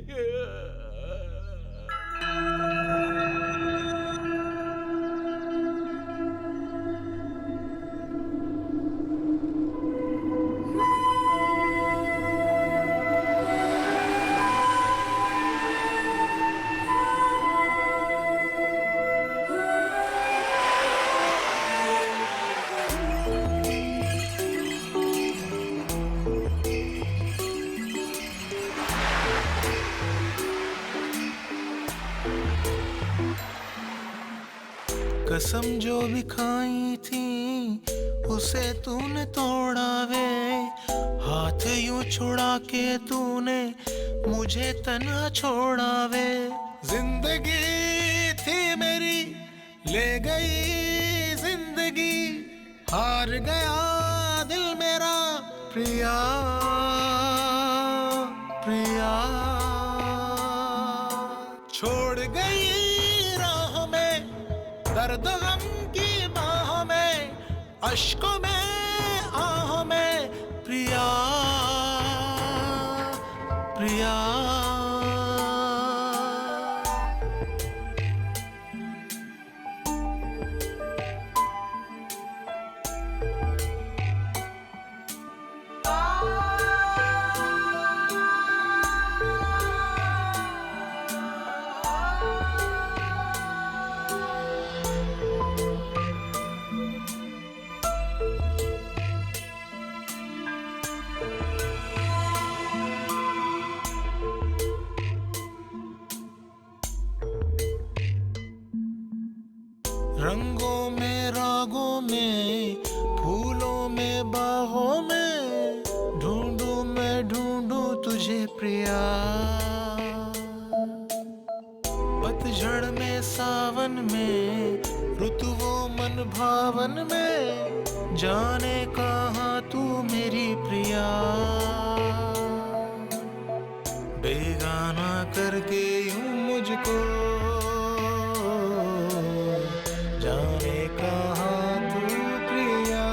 Speaker 14: कसम जो भी खाई थी उसे तूने तोड़ा वे, हाथ यूं छुड़ा के तूने मुझे तन्हा छोड़ा वे। जिंदगी थी मेरी ले गई जिंदगी, हार गया दिल मेरा प्रिया प्रिया। छोड़ गई राह में दर्द गम की बाहों में, अश्कों में आहों में प्रिया प्रिया। रंगों में रागों में फूलों में बाहों में ढूंढूं मैं ढूंढूं तुझे प्रिया। पतझड़ में सावन में ऋतुओं मन भावन में, जाने कहाँ तू मेरी प्रिया। बेगाना करके यूं मुझको जाने कहाँ तू प्रिया।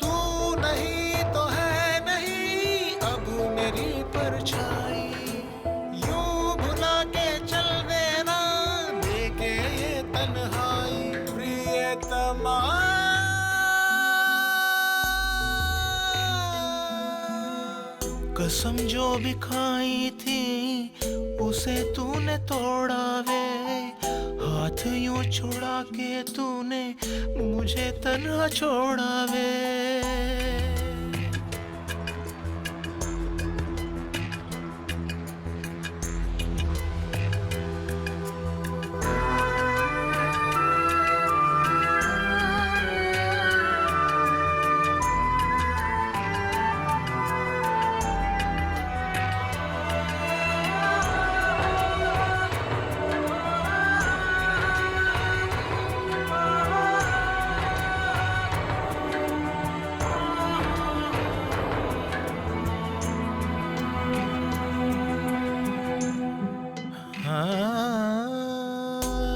Speaker 14: तू नहीं तो है नहीं अब मेरी परछाई, यूं भुला के चल देना देके ये तन्हाई प्रियतमा। कसम जो भी खाई थी उसे तूने तोड़ा वे, हाथ यूं छुड़ा के तूने मुझे तन्हा छोड़ा वे।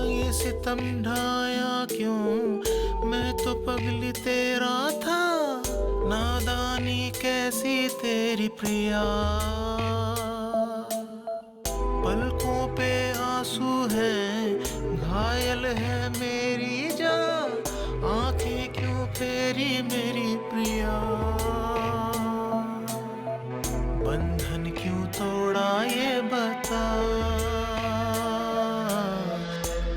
Speaker 14: ये सितम ढाया क्यों, मैं तो पगली तेरा था, नादानी कैसी तेरी प्रिया। पलकों पे आंसू है घायल है मेरी जान, आंखें क्यों फेरी मेरी प्रिया। बंधन क्यों तोड़ा ये बता,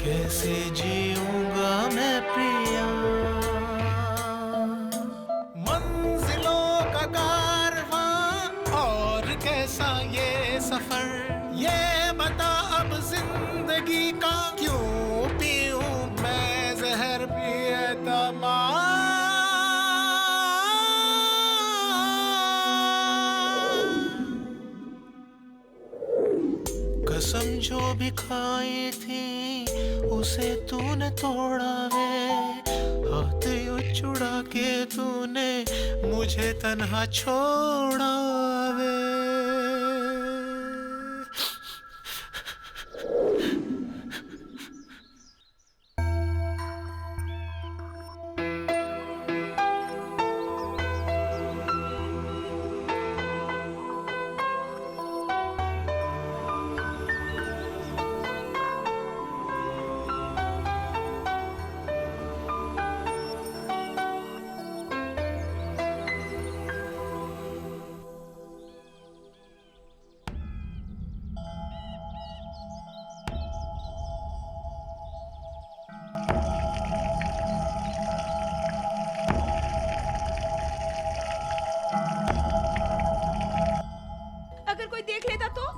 Speaker 14: कैसे जीऊंगा मैं प्रिया। मंजिलों का कारवां और कैसा ये सफर, ये बता अब जिंदगी का क्यों पीऊं मैं जहर प्रियतमा। कसम जो भी खाई थी उसे तूने तोड़ा वे, हाथ यूं छुड़ा के तूने मुझे तन्हा छोड़ा वे।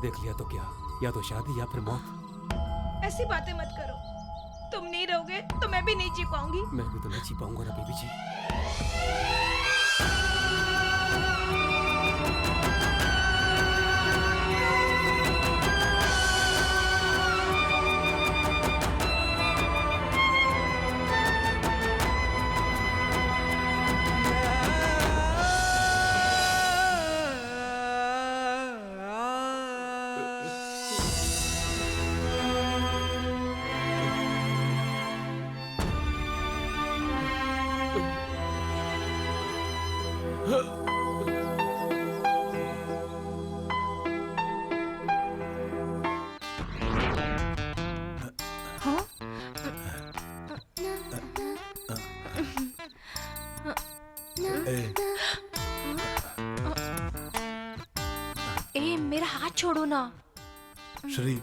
Speaker 6: देख लिया तो क्या, या तो शादी या फिर मौत।
Speaker 12: ऐसी बातें मत करो, तुम नहीं रहोगे तो मैं भी नहीं जी पाऊंगी।
Speaker 6: मैं भी तो नहीं जी पाऊंगा ना बेबी जी।
Speaker 5: ए, मेरा हाथ छोड़ो ना।
Speaker 9: श्री,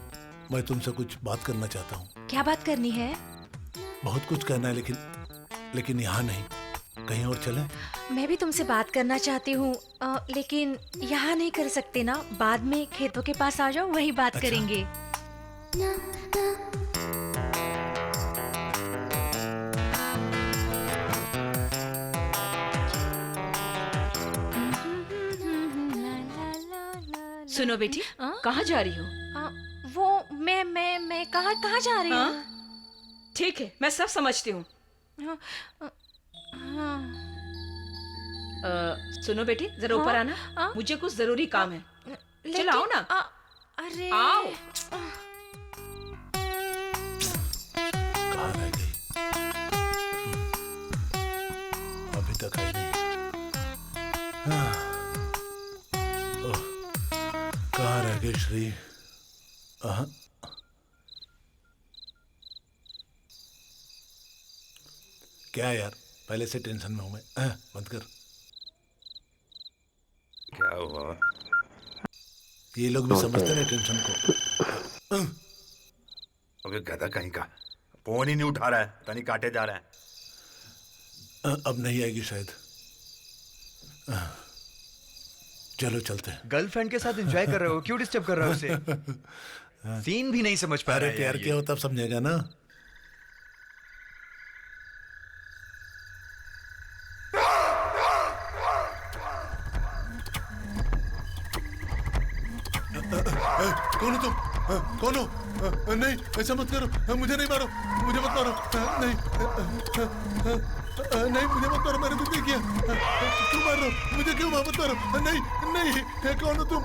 Speaker 9: मैं तुमसे कुछ बात करना चाहता हूँ।
Speaker 5: क्या बात करनी है?
Speaker 9: बहुत कुछ करना है, लेकिन यहाँ नहीं, कहीं और चलें?
Speaker 5: मैं भी तुमसे बात करना चाहती हूँ, लेकिन यहाँ नहीं कर सकते ना। बाद में खेतों के पास आ जाओ, वही बात करेंगे।
Speaker 12: सुनो बेटी, कहाँ जा रही हो?
Speaker 5: वो मैं कहाँ जा रही हूँ?
Speaker 12: ठीक है, मैं सब समझती हूँ। सुनो बेटी, जरा ऊपर आना, मुझे कुछ जरूरी काम है। चलो आओ ना।
Speaker 5: अरे
Speaker 12: आओ।
Speaker 9: कहाँ रह गई? अभी तक आई नहीं। ओह, कहाँ रह गई श्री? क्या यार, पहले से टेंशन में हूं मैं। बंद कर।
Speaker 17: क्या हुआ?
Speaker 9: ये लोग भी समझते हैं टेंशन को।
Speaker 17: अबे गधा कहीं का, फोन ही नहीं उठा रहा है, तनी काटे जा रहा है।
Speaker 9: अब नहीं आएगी शायद। चलो चलते हैं।
Speaker 4: गर्लफ्रेंड के साथ एंजॉय कर रहे हो, क्यों डिस्टर्ब कर रहे हो उसे? सीन भी नहीं समझ पा रहे।
Speaker 9: अरे प्यार किया हो तब समझेगा ना। कौन हो तुम? कौन हो? नहीं, ऐसा मत करो, मुझे नहीं मारो, मुझे मत मारो। नहीं नहीं, मुझे मत मारो, मैंने कुछ नहीं किया। क्यों मार रहे हो मुझे? क्यों मत मारो? नहीं नहीं, कौन हो तुम?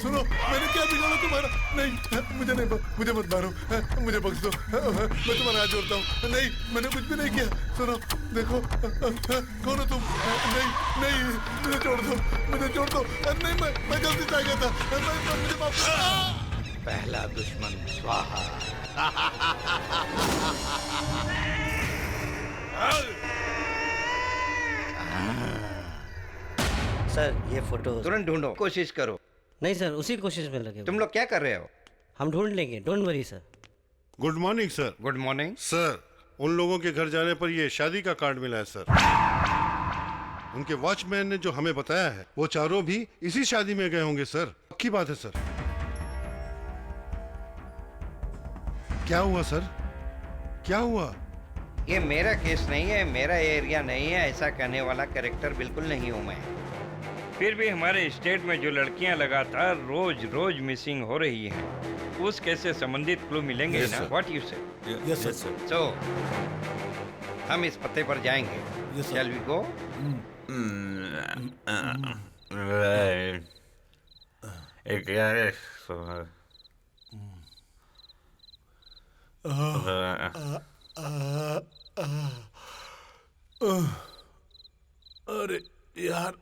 Speaker 9: सुनो, मैंने क्या बिगाड़ा तुम्हारा? नहीं, मुझे मत मारो, मुझे बख्श दो, मैं तुम्हारा हाथ जोड़ता हूँ। नहीं, मैंने कुछ भी नहीं किया। सुनो, देखो, कौन हो तुम? नहीं, मुझे छोड़ दो, मुझे छोड़ दो। नहीं, मैं गलती से आ गया था, मुझे माफ कर।
Speaker 15: पहला दुश्मन स्वाहा।
Speaker 18: सर, ये फोटो
Speaker 8: तुरंत ढूंढो, कोशिश करो।
Speaker 18: नहीं सर, उसी कोशिश में लगे।
Speaker 8: तुम लोग क्या कर रहे हो?
Speaker 18: हम ढूंढ लेंगे, don't worry sir.
Speaker 2: Good morning sir.
Speaker 8: Good morning
Speaker 2: sir. उन लोगों के घर जाने पर ये शादी का कार्ड मिला है सर। उनके वॉचमैन ने जो हमें बताया है, वो चारों भी इसी शादी में गए होंगे सर। पक्की बात है सर। क्या हुआ सर? क्या हुआ?
Speaker 8: ये मेरा केस नहीं है, मेरा एरिया नहीं है, ऐसा कहने वाला कैरेक्टर बिल्कुल नहीं हूँ मैं। फिर भी हमारे स्टेट में जो लड़कियां लगातार रोज मिसिंग हो रही हैं, उस केस से संबंधित क्लू मिलेंगे ना? What you say?
Speaker 9: Yes sir.
Speaker 8: So हम इस पते पर जाएंगे। Shall we go?
Speaker 9: अरे यार,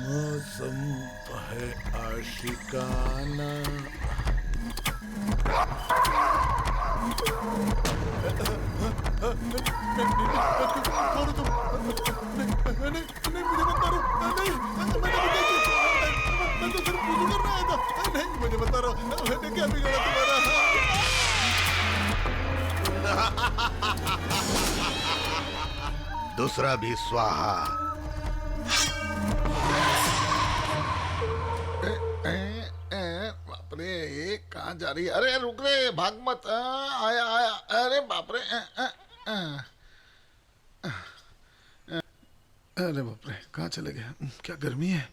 Speaker 9: मौसम है आशिकाना। कौन हो तुम? करो बेटे, क्या बिगड़ा तुम्हारा?
Speaker 15: दूसरा भी स्वाहा।
Speaker 9: बाप रे, ये कहाँ जा रही है? अरे रुक रे, भाग मत। आया आया, अरे बाप रे। अरे बाप रे, कहाँ चले गए? क्या गर्मी है,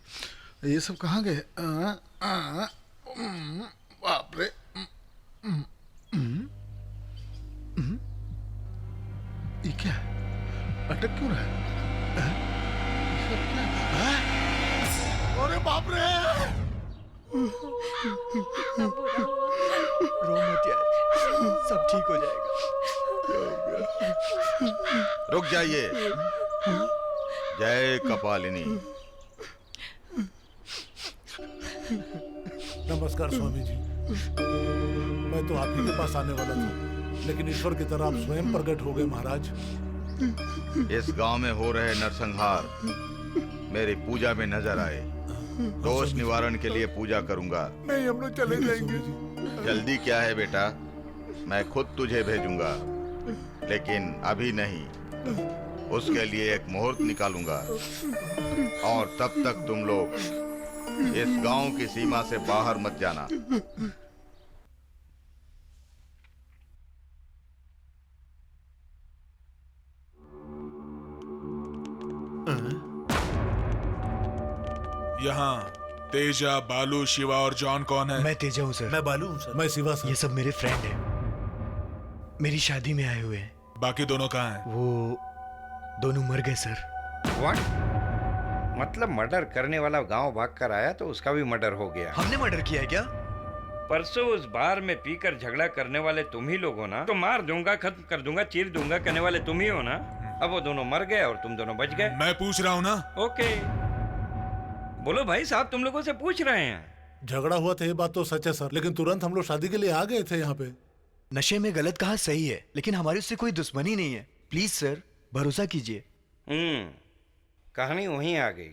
Speaker 9: ये सब कहाँ गए? बाप रे। ये क्या है? अटक क्यों रहा है? ये सब क्या है? अरे बाप रे।
Speaker 4: रो मत यार, सब ठीक हो जाएगा।
Speaker 15: रुक जाइए। जय कपालिनी।
Speaker 9: नमस्कार स्वामी जी। मैं तो आप ही के पास आने वाला था, लेकिन ईश्वर की तरह आप स्वयं प्रकट हो गए महाराज।
Speaker 15: इस गांव में हो रहे नरसंहार मेरी पूजा में नजर आए। दोष निवारण के लिए पूजा करूंगा।
Speaker 9: नहीं, हम लोग चले जाएंगे।
Speaker 15: जल्दी क्या है बेटा, मैं खुद तुझे भेजूंगा, लेकिन अभी नहीं। उसके लिए एक मुहूर्त निकालूंगा, और तब तक तुम लोग इस गांव की सीमा से बाहर मत जाना।
Speaker 7: यहाँ तेजा, बालू, शिवा और जॉन कौन है?
Speaker 4: मैं तेजा हूँ सर।
Speaker 9: मैं बालू हूँ सर। मैं शिवा सर।
Speaker 4: ये सब मेरे फ्रेंड हैं, मेरी शादी में आए हुए हैं।
Speaker 7: बाकी दोनों कहाँ हैं?
Speaker 4: वो दोनों मर गए सर।
Speaker 8: व्हाट? मतलब मर्डर करने वाला गांव भाग कर आया तो उसका भी मर्डर हो गया?
Speaker 4: हमने मर्डर किया है क्या?
Speaker 8: परसों उस बार में पीकर झगड़ा करने वाले तुम ही लोग हो ना? तो मार दूंगा, खत्म कर दूंगा, चीर दूंगा कहने वाले तुम ही हो ना? अब वो दोनों मर गए और तुम दोनों बच गए।
Speaker 7: मैं पूछ रहा हूँ ना।
Speaker 8: ओके, बोलो भाई साहब, तुम लोगों से पूछ रहे हैं।
Speaker 9: झगड़ा हुआ था, ये बात तो सच है सर, लेकिन तुरंत हम लोग शादी के लिए आ गए थे यहाँ पे।
Speaker 4: नशे में गलत कहा सही है, लेकिन हमारी उससे कोई दुश्मनी नहीं है। प्लीज सर, भरोसा कीजिए।
Speaker 8: कहानी वहीं आ गई।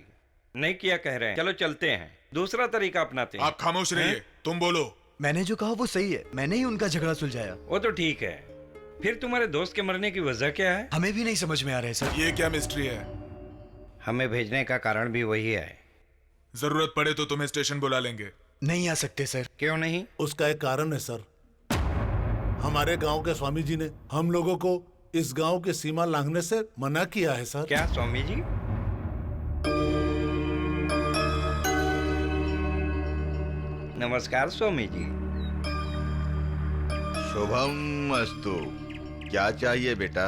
Speaker 8: नहीं किया कह रहे हैं, चलो चलते हैं, दूसरा तरीका अपनाते हैं।
Speaker 7: आप खामोश रहिए, तुम बोलो।
Speaker 4: मैंने जो कहा वो सही है, मैंने ही उनका झगड़ा सुलझाया।
Speaker 8: वो तो ठीक है, फिर तुम्हारे दोस्त के मरने की वजह क्या है?
Speaker 4: हमें भी नहीं समझ में आ रहा है सर।
Speaker 7: ये क्या मिस्ट्री है?
Speaker 8: हमें भेजने का कारण भी वही है।
Speaker 7: जरूरत पड़े तो तुम्हें स्टेशन बुला लेंगे।
Speaker 4: नहीं आ सकते सर।
Speaker 8: क्यों नहीं?
Speaker 9: उसका एक कारण है सर। हमारे गांव के स्वामी जी ने हम लोगों को इस गांव की सीमा लांघने से मना किया है सर।
Speaker 8: क्या स्वामी जी? नमस्कार स्वामी जी।
Speaker 15: शुभम अस्तु। क्या चाहिए बेटा?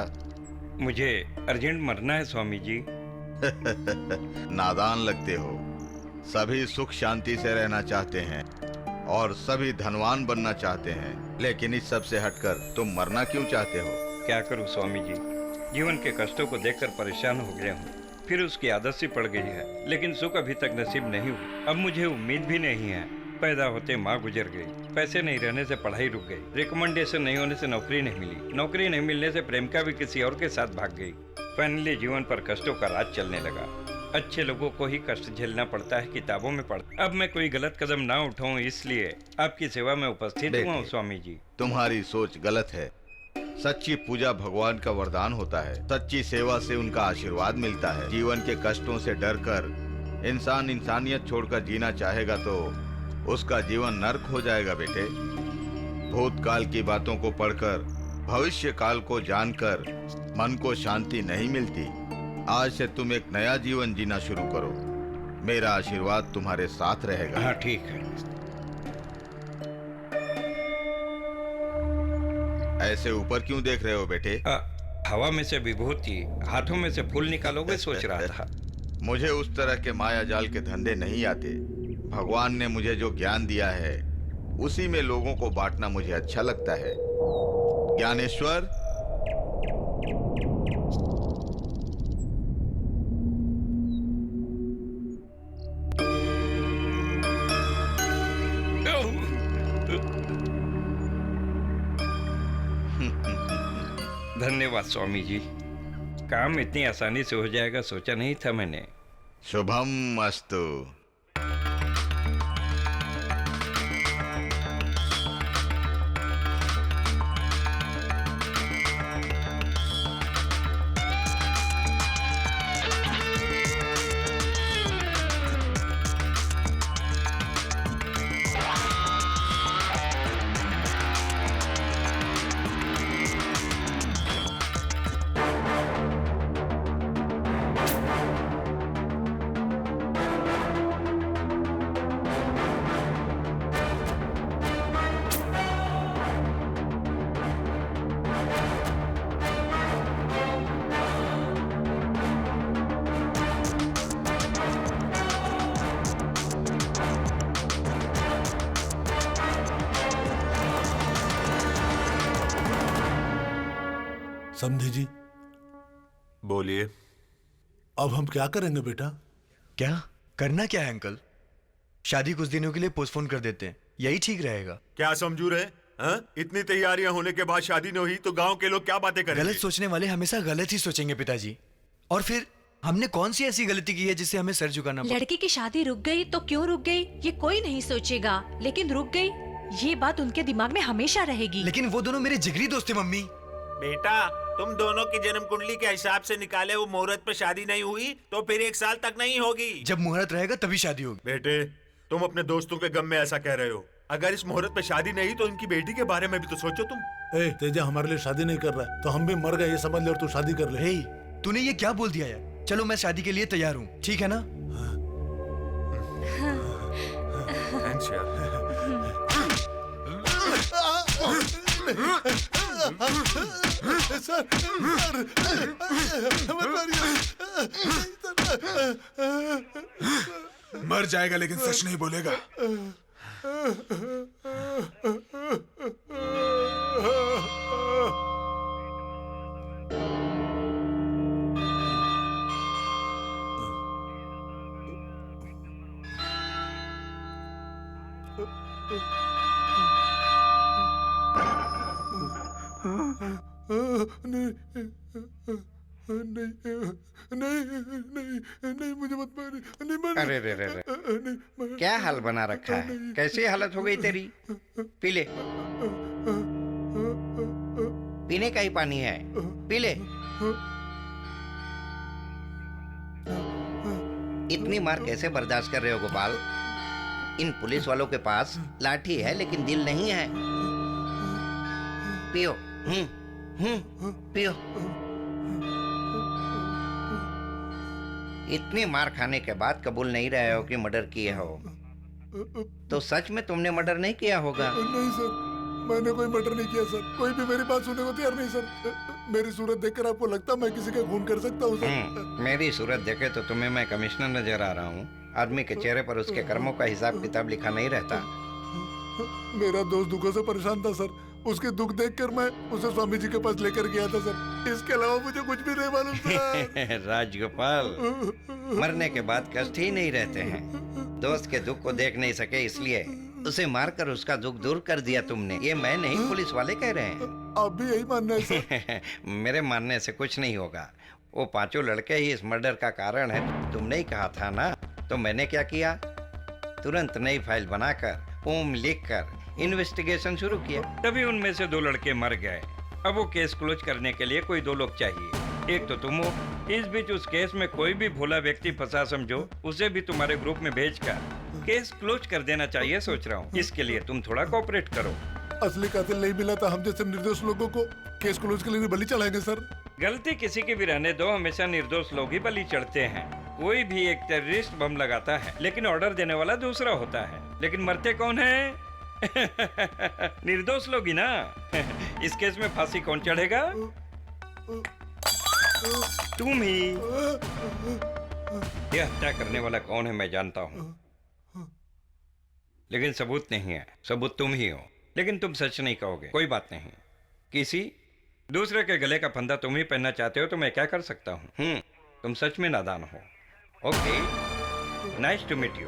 Speaker 8: मुझे अर्जेंट मरना है स्वामी जी।
Speaker 15: नादान लगते हो। सभी सुख शांति से रहना चाहते हैं और सभी धनवान बनना चाहते हैं, लेकिन इस सब से हटकर तुम मरना क्यों चाहते हो?
Speaker 8: क्या करूं स्वामी जी, जीवन के कष्टों को देखकर परेशान हो गया हूँ। फिर उसकी आदत सी पड़ गई है, लेकिन सुख अभी तक नसीब नहीं हुई। अब मुझे उम्मीद भी नहीं है। पैदा होते माँ गुजर गई, पैसे नहीं रहने से पढ़ाई रुक गई, रिकमेंडेशन नहीं होने से नौकरी नहीं मिली, नौकरी नहीं मिलने से प्रेमिका भी किसी और के साथ भाग गई। फाइनली जीवन पर कष्टों का राज चलने लगा। अच्छे लोगों को ही कष्ट झेलना पड़ता है, किताबों में पढ़ता। अब मैं कोई गलत कदम ना उठाऊं, इसलिए आपकी सेवा में उपस्थित हुआ हूं स्वामी जी।
Speaker 15: तुम्हारी सोच गलत है। सच्ची पूजा भगवान का वरदान होता है। सच्ची सेवा से उनका आशीर्वाद मिलता है। जीवन के कष्टों से डरकर इंसान इंसानियत छोड़कर जीना चाहेगा तो उसका जीवन नर्क हो जाएगा बेटे। भूतकाल की बातों को पढ़कर, भविष्य काल को जानकर मन को शांति नहीं मिलती। आज से तुम एक नया जीवन जीना शुरू करो। मेरा आशीर्वाद तुम्हारे साथ रहेगा।
Speaker 8: हाँ ठीक है।
Speaker 15: ऐसे ऊपर क्यों देख रहे हो बेटे?
Speaker 8: हवा में से विभूति, हाथों में से फूल निकालोगे सोच रहा था।
Speaker 15: मुझे उस तरह के माया जाल के धंधे नहीं आते। भगवान ने मुझे जो ज्ञान दिया है उसी में लोगों को बांटना मुझे अच्छा लगता है। ज्ञानेश्वर,
Speaker 8: धन्यवाद स्वामी जी। काम इतनी आसानी से हो जाएगा सोचा नहीं था मैंने।
Speaker 15: शुभम अस्तु।
Speaker 9: समझे जी?
Speaker 3: बोलिए।
Speaker 9: अब हम क्या करेंगे बेटा?
Speaker 4: क्या करना क्या है अंकल? शादी कुछ दिनों के लिए पोस्टपोन कर देते हैं, यही ठीक रहेगा।
Speaker 3: क्या समझू रहे? हाँ? इतनी तैयारियां होने के बाद शादी नहीं हुई तो गांव के लोग क्या बातें करेंगे?
Speaker 4: गलत सोचने वाले हमेशा गलत ही सोचेंगे पिताजी। और फिर हमने कौन सी ऐसी गलती की है जिससे हमें सर झुकाना पड़ा?
Speaker 5: लड़की की शादी रुक गई तो क्यों रुक गई ये कोई नहीं सोचेगा, लेकिन रुक गई ये बात उनके दिमाग में हमेशा रहेगी।
Speaker 4: लेकिन वो दोनों मेरे जिगरी दोस्त थे मम्मी।
Speaker 3: बेटा, तुम दोनों की जन्म कुंडली के हिसाब से निकाले वो मुहूर्त पे शादी नहीं हुई तो फिर 1 साल तक नहीं होगी।
Speaker 4: जब मुहूर्त रहेगा तभी शादी होगी।
Speaker 3: बेटे, तुम अपने दोस्तों के गम में ऐसा कह रहे हो। अगर इस मुहूर्त पे शादी नहीं तो इनकी बेटी के बारे में भी तो सोचो तुम।
Speaker 9: ए तेजा हमारे लिए शादी नहीं कर रहा है तो हम भी मर गए ये समझ ले और तू शादी कर ले।
Speaker 4: तूने ये क्या बोल दिया यार? चलो मैं शादी के लिए तैयार हूँ, ठीक है ना?
Speaker 3: थैंक्स यार।
Speaker 7: मर जाएगा लेकिन सच नहीं बोलेगा।
Speaker 9: नहीं मुझे मत मारे।
Speaker 8: अरे रे रे रे, क्या हाल बना रखा है? कैसी हालत हो गई तेरी? पी ले, पीने का ही पानी है, पी ले। इतनी मार कैसे बर्दाश्त कर रहे हो गोपाल? इन पुलिस वालों के पास लाठी है लेकिन दिल नहीं है। पियो, पियो। इतनी मार खाने के बाद कबूल नहीं रहे हो कि मर्डर किए हो, तो सच में तुमने मर्डर नहीं किया होगा?
Speaker 9: नहीं सर, मैंने कोई मर्डर नहीं किया सर। कोई भी मेरी बात सुनने को तैयार नहीं सर। मेरी सूरत देखकर आपको लगता मैं किसी का खून कर सकता हूँ सर?
Speaker 8: मेरी सूरत देखे तो तुम्हें मैं कमिश्नर नजर आ रहा हूँ। आदमी के चेहरे पर उसके कर्मों का हिसाब किताब लिखा नहीं रहता।
Speaker 9: मेरा दोस्त दुखों से परेशान था सर। उसके दुख देखकर मैं उसे स्वामी जी के पास लेकर गया था सर। इसके अलावा मुझे कुछ भी नहीं मालूम सर।
Speaker 8: राजगोपाल, मरने के बाद कष्ट ही नहीं रहते हैं। दोस्त के दुख को देख नहीं सके इसलिए उसे मारकर उसका दुख दूर कर दिया तुमने। ये मैं नहीं, पुलिस वाले कह रहे हैं।
Speaker 9: आप भी यही मानना है सर?
Speaker 8: मेरे मानने से कुछ नहीं होगा। वो पांचों लड़के ही इस मर्डर का कारण है। तुमने ही कहा था ना। तो मैंने क्या किया? तुरंत नई फाइल बनाकर ओम लिखकर इन्वेस्टिगेशन शुरू किया। तभी उनमें से 2 लड़के मर गए। अब वो केस क्लोज करने के लिए कोई 2 लोग चाहिए। एक तो तुम हो। इस बीच उस केस में कोई भी भोला व्यक्ति फंसा समझो, उसे भी तुम्हारे ग्रुप में भेजकर केस क्लोज कर देना चाहिए सोच रहा हूँ। इसके लिए तुम थोड़ा कोऑपरेट करो।
Speaker 9: असली कातिल नहीं मिला था, हम जैसे निर्दोष लोगों को केस क्लोज के लिए बलि चढ़ाएंगे सर?
Speaker 8: गलती किसी की भी रहने दो, हमेशा निर्दोष लोग ही बलि चढ़ते हैं। कोई भी एक टेररिस्ट बम लगाता है लेकिन ऑर्डर देने वाला दूसरा होता है। लेकिन मरते कौन है? निर्दोष लोग ही ना। इस केस में फांसी कौन चढ़ेगा? तुम ही। यह हत्या करने वाला कौन है मैं जानता हूँ, लेकिन सबूत नहीं है। सबूत तुम ही हो, लेकिन तुम सच नहीं कहोगे। कोई बात नहीं, किसी दूसरे के गले का फंदा तुम ही पहनना चाहते हो तो मैं क्या कर सकता हूँ? तुम सच में नादान हो। Okay, nice to meet you.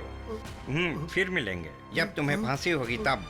Speaker 8: फिर मिलेंगे जब तुम्हें फांसी होगी तब।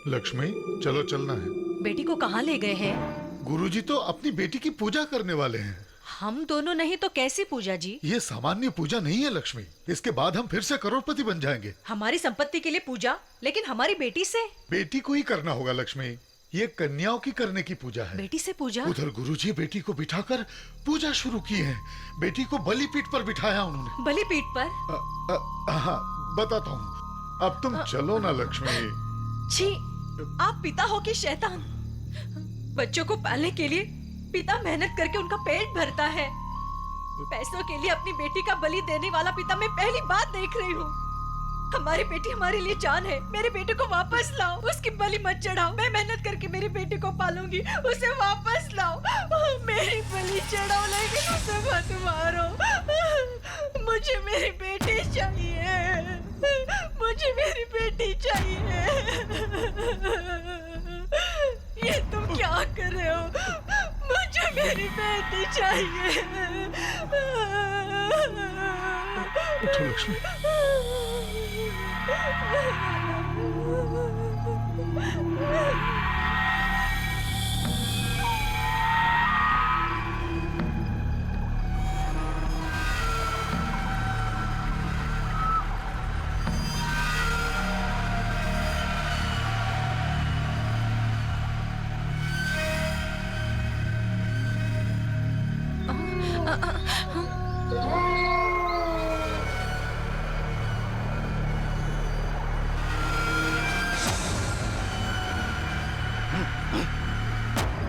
Speaker 2: लक्ष्मी, चलो चलना है।
Speaker 5: बेटी को कहाँ ले गए हैं?
Speaker 2: गुरुजी तो अपनी बेटी की पूजा करने वाले हैं।
Speaker 5: हम दोनों नहीं तो कैसी पूजा जी?
Speaker 2: ये सामान्य पूजा नहीं है लक्ष्मी। इसके बाद हम फिर से करोड़पति बन जाएंगे।
Speaker 5: हमारी संपत्ति के लिए पूजा, लेकिन हमारी बेटी से?
Speaker 2: बेटी को ही करना होगा लक्ष्मी। ये कन्याओं की करने की पूजा है।
Speaker 5: बेटी से पूजा?
Speaker 2: उधर गुरुजी बेटी को बिठाकर पूजा शुरू की है। बेटी को बलिपीठ पर बिठाया उन्होंने।
Speaker 5: बलिपीठ पर?
Speaker 2: हाँ, बताता हूँ। अब तुम चलो ना लक्ष्मी।
Speaker 5: छी, आप पिता हो कि शैतान? बच्चों को पालने के लिए पिता मेहनत करके उनका पेट भरता है। पैसों के लिए अपनी बेटी का बलि देने वाला पिता मैं पहली बार देख रही हूँ। हमारी बेटी हमारे लिए जान है। मेरे बेटे को वापस लाओ, उसकी बलि मत चढ़ाओ। मैं मेहनत करके मेरी बेटी को पालूंगी, उसे वापस लाओ। मेरी बलि चढ़ाओ लेकिन उसे मत मारो। मुझे मेरी बेटी चाहिए, मुझे मेरी बेटी चाहिए। ये तुम क्या कर रहे हो? मुझे मेरी बेटी चाहिए।
Speaker 9: उठो लक्ष्मी।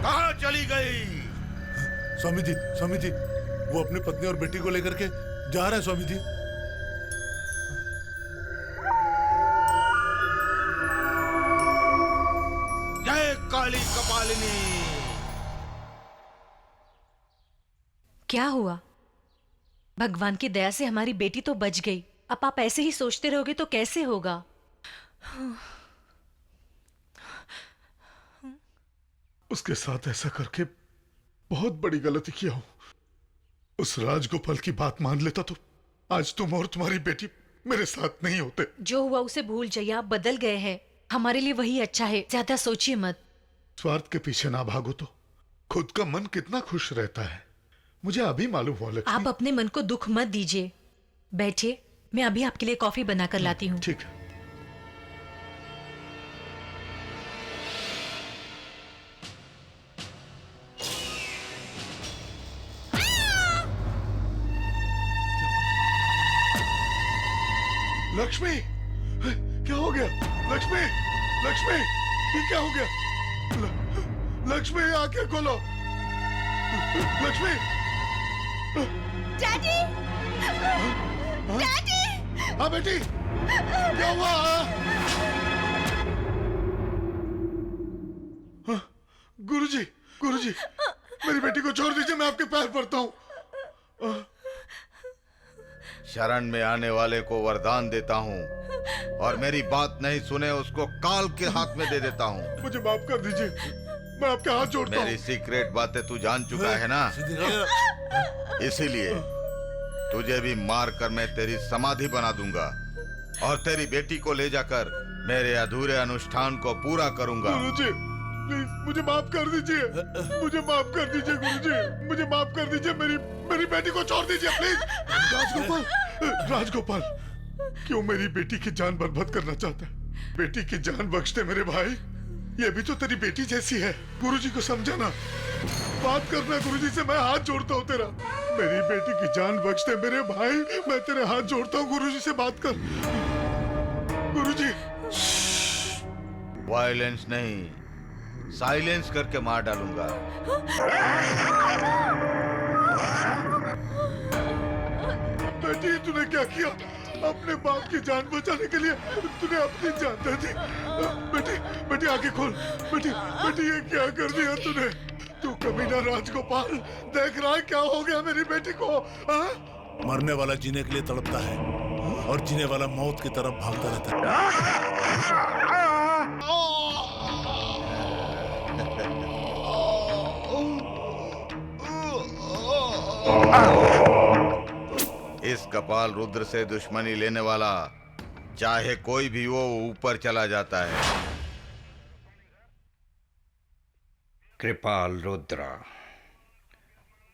Speaker 15: कहाँ चली गई?
Speaker 9: स्वामी जी वो अपनी पत्नी और बेटी को लेकर के जा रहा है स्वामी जी।
Speaker 15: जय काली कपालिनी।
Speaker 5: क्या हुआ? भगवान की दया से हमारी बेटी तो बच गई। अब आप ऐसे ही सोचते रहोगे तो कैसे होगा?
Speaker 9: उसके साथ ऐसा करके बहुत बड़ी गलती किया हूं। उस राजगोपाल की बात मान लेता तो आज तुम और तुम्हारी बेटी मेरे साथ नहीं होते।
Speaker 5: जो हुआ उसे भूल जाइए, आप बदल गए हैं। हमारे लिए वही अच्छा है, ज्यादा सोचिए मत।
Speaker 9: स्वार्थ के पीछे ना भागो तो खुद का मन कितना खुश रहता है, मुझे अभी मालूम हुआ लक्ष्मी।
Speaker 5: आप अपने मन को दुख मत दीजिए। बैठिए, मैं अभी आपके लिए कॉफी बनाकर लाती हूँ।
Speaker 9: ठीक है। लक्ष्मी, क्या हो गया? लक्ष्मी, लक्ष्मी, ये क्या हो गया? लक्ष्मी, आंखें खोलो। लक्ष्मी।
Speaker 14: Daddy, daddy.
Speaker 9: हाँ बेटी, क्या हुआ? गुरुजी, गुरुजी, मेरी बेटी को छोड़ दीजिए, मैं आपके पैर पड़ता हूँ।
Speaker 15: शरण में आने वाले को वरदान देता हूँ और मेरी बात नहीं सुने उसको काल के हाथ में दे देता हूँ।
Speaker 9: मुझे माफ कर दीजिए, मैं आपके हाथ जोड़ता हूँ।
Speaker 15: मेरी सीक्रेट बातें तू जान चुका है ना, इसीलिए तुझे भी मार कर मैं तेरी समाधि बना दूंगा और तेरी बेटी को ले जाकर मेरे अधूरे अनुष्ठान को पूरा करूंगा।
Speaker 9: गुरुजी, प्लीज मुझे माफ कर दीजिए, मुझे माफ कर दीजिए गुरुजी, मुझे माफ कर दीजिए। मेरी बेटी को छोड़ दीजिए प्लीज। राजगोपाल, राजगोपाल, क्यों मेरी बेटी की जान बर्बाद करना चाहता है? बेटी की जान बख्श दे मेरे भाई, ये भी तो तेरी बेटी जैसी है। गुरुजी को समझाना, बात करना गुरुजी से, मैं हाथ जोड़ता हूँ तेरा। मेरी बेटी की जान बख्श दे मेरे भाई, मैं तेरे हाथ जोड़ता हूँ, गुरुजी से बात कर। गुरुजी।
Speaker 15: वायलेंस नहीं, साइलेंस करके मार डालूंगा।
Speaker 9: बेटी, तूने क्या किया? अपने बाप की जान बचाने के लिए तूने अपनी जान दे दी। बेटी, बेटी आंखें खोल। बेटी, बेटी ये क्या कर दिया तूने? तू कमीना राजगोपाल, देख रहा है क्या हो गया मेरी बेटी को? मरने वाला जीने के लिए तड़पता है और जीने वाला मौत की तरफ भागता रहता है।
Speaker 15: इस कपाल रुद्र से दुश्मनी लेने वाला चाहे कोई भी वो ऊपर चला जाता है।
Speaker 8: कृपाल रुद्र,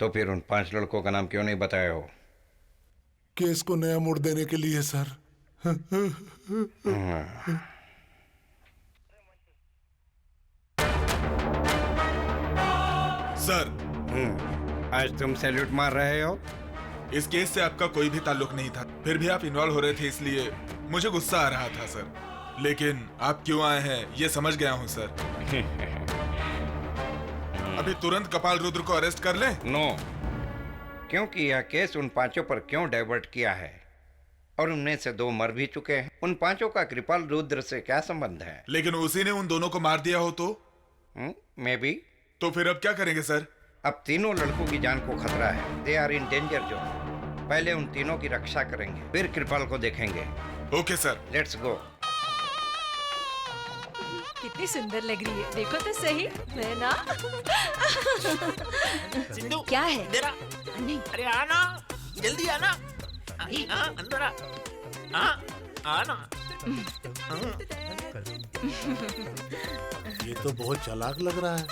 Speaker 8: तो फिर उन 5 लड़कों का नाम क्यों नहीं बताया हो?
Speaker 9: केस को नया मोड़ देने के लिए सर।
Speaker 7: सर,
Speaker 8: आज तुम सैल्यूट मार रहे हो?
Speaker 7: इस केस से आपका कोई भी ताल्लुक नहीं था, फिर भी आप इन्वॉल्व हो रहे थे, इसलिए मुझे गुस्सा आ रहा था सर। लेकिन आप क्यों आए हैं ये समझ गया हूँ सर। अभी तुरंत कपाल रुद्र को अरेस्ट कर लें?
Speaker 8: नो, क्योंकि यह केस उन 5 पर क्यों डाइवर्ट किया है और उनमें से 2 मर भी चुके हैं। उन 5 का कृपाल रुद्र से क्या संबंध है?
Speaker 7: लेकिन उसी ने उन दोनों को मार दिया हो तो?
Speaker 8: May be.
Speaker 7: तो फिर अब क्या करेंगे सर?
Speaker 8: अब तीनों लड़कों की जान को खतरा है। They are in danger zone. पहले उन तीनों की रक्षा करेंगे, फिर कृपाल को देखेंगे।
Speaker 7: Okay sir.
Speaker 8: Let's go.
Speaker 5: कितनी सुंदर लग रही है, देखो तो सही। मैं ना
Speaker 3: सिंधु
Speaker 12: क्या है?
Speaker 3: तेरा
Speaker 12: नहीं,
Speaker 3: अरे आना, जल्दी आना। हाँ, अंदर आ। हाँ, आना।
Speaker 9: ये तो बहुत चालाक लग रहा है।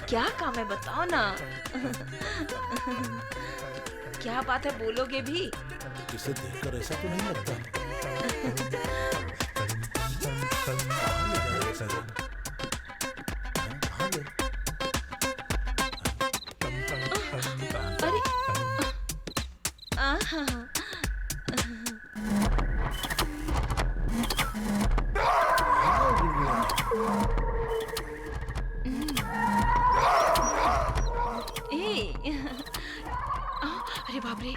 Speaker 12: क्या काम है बताओ ना। क्या बात है, बोलोगे भी?
Speaker 9: इसे देखकर ऐसा तो नहीं लगता।
Speaker 12: अरे आहा। अरे बाप रे,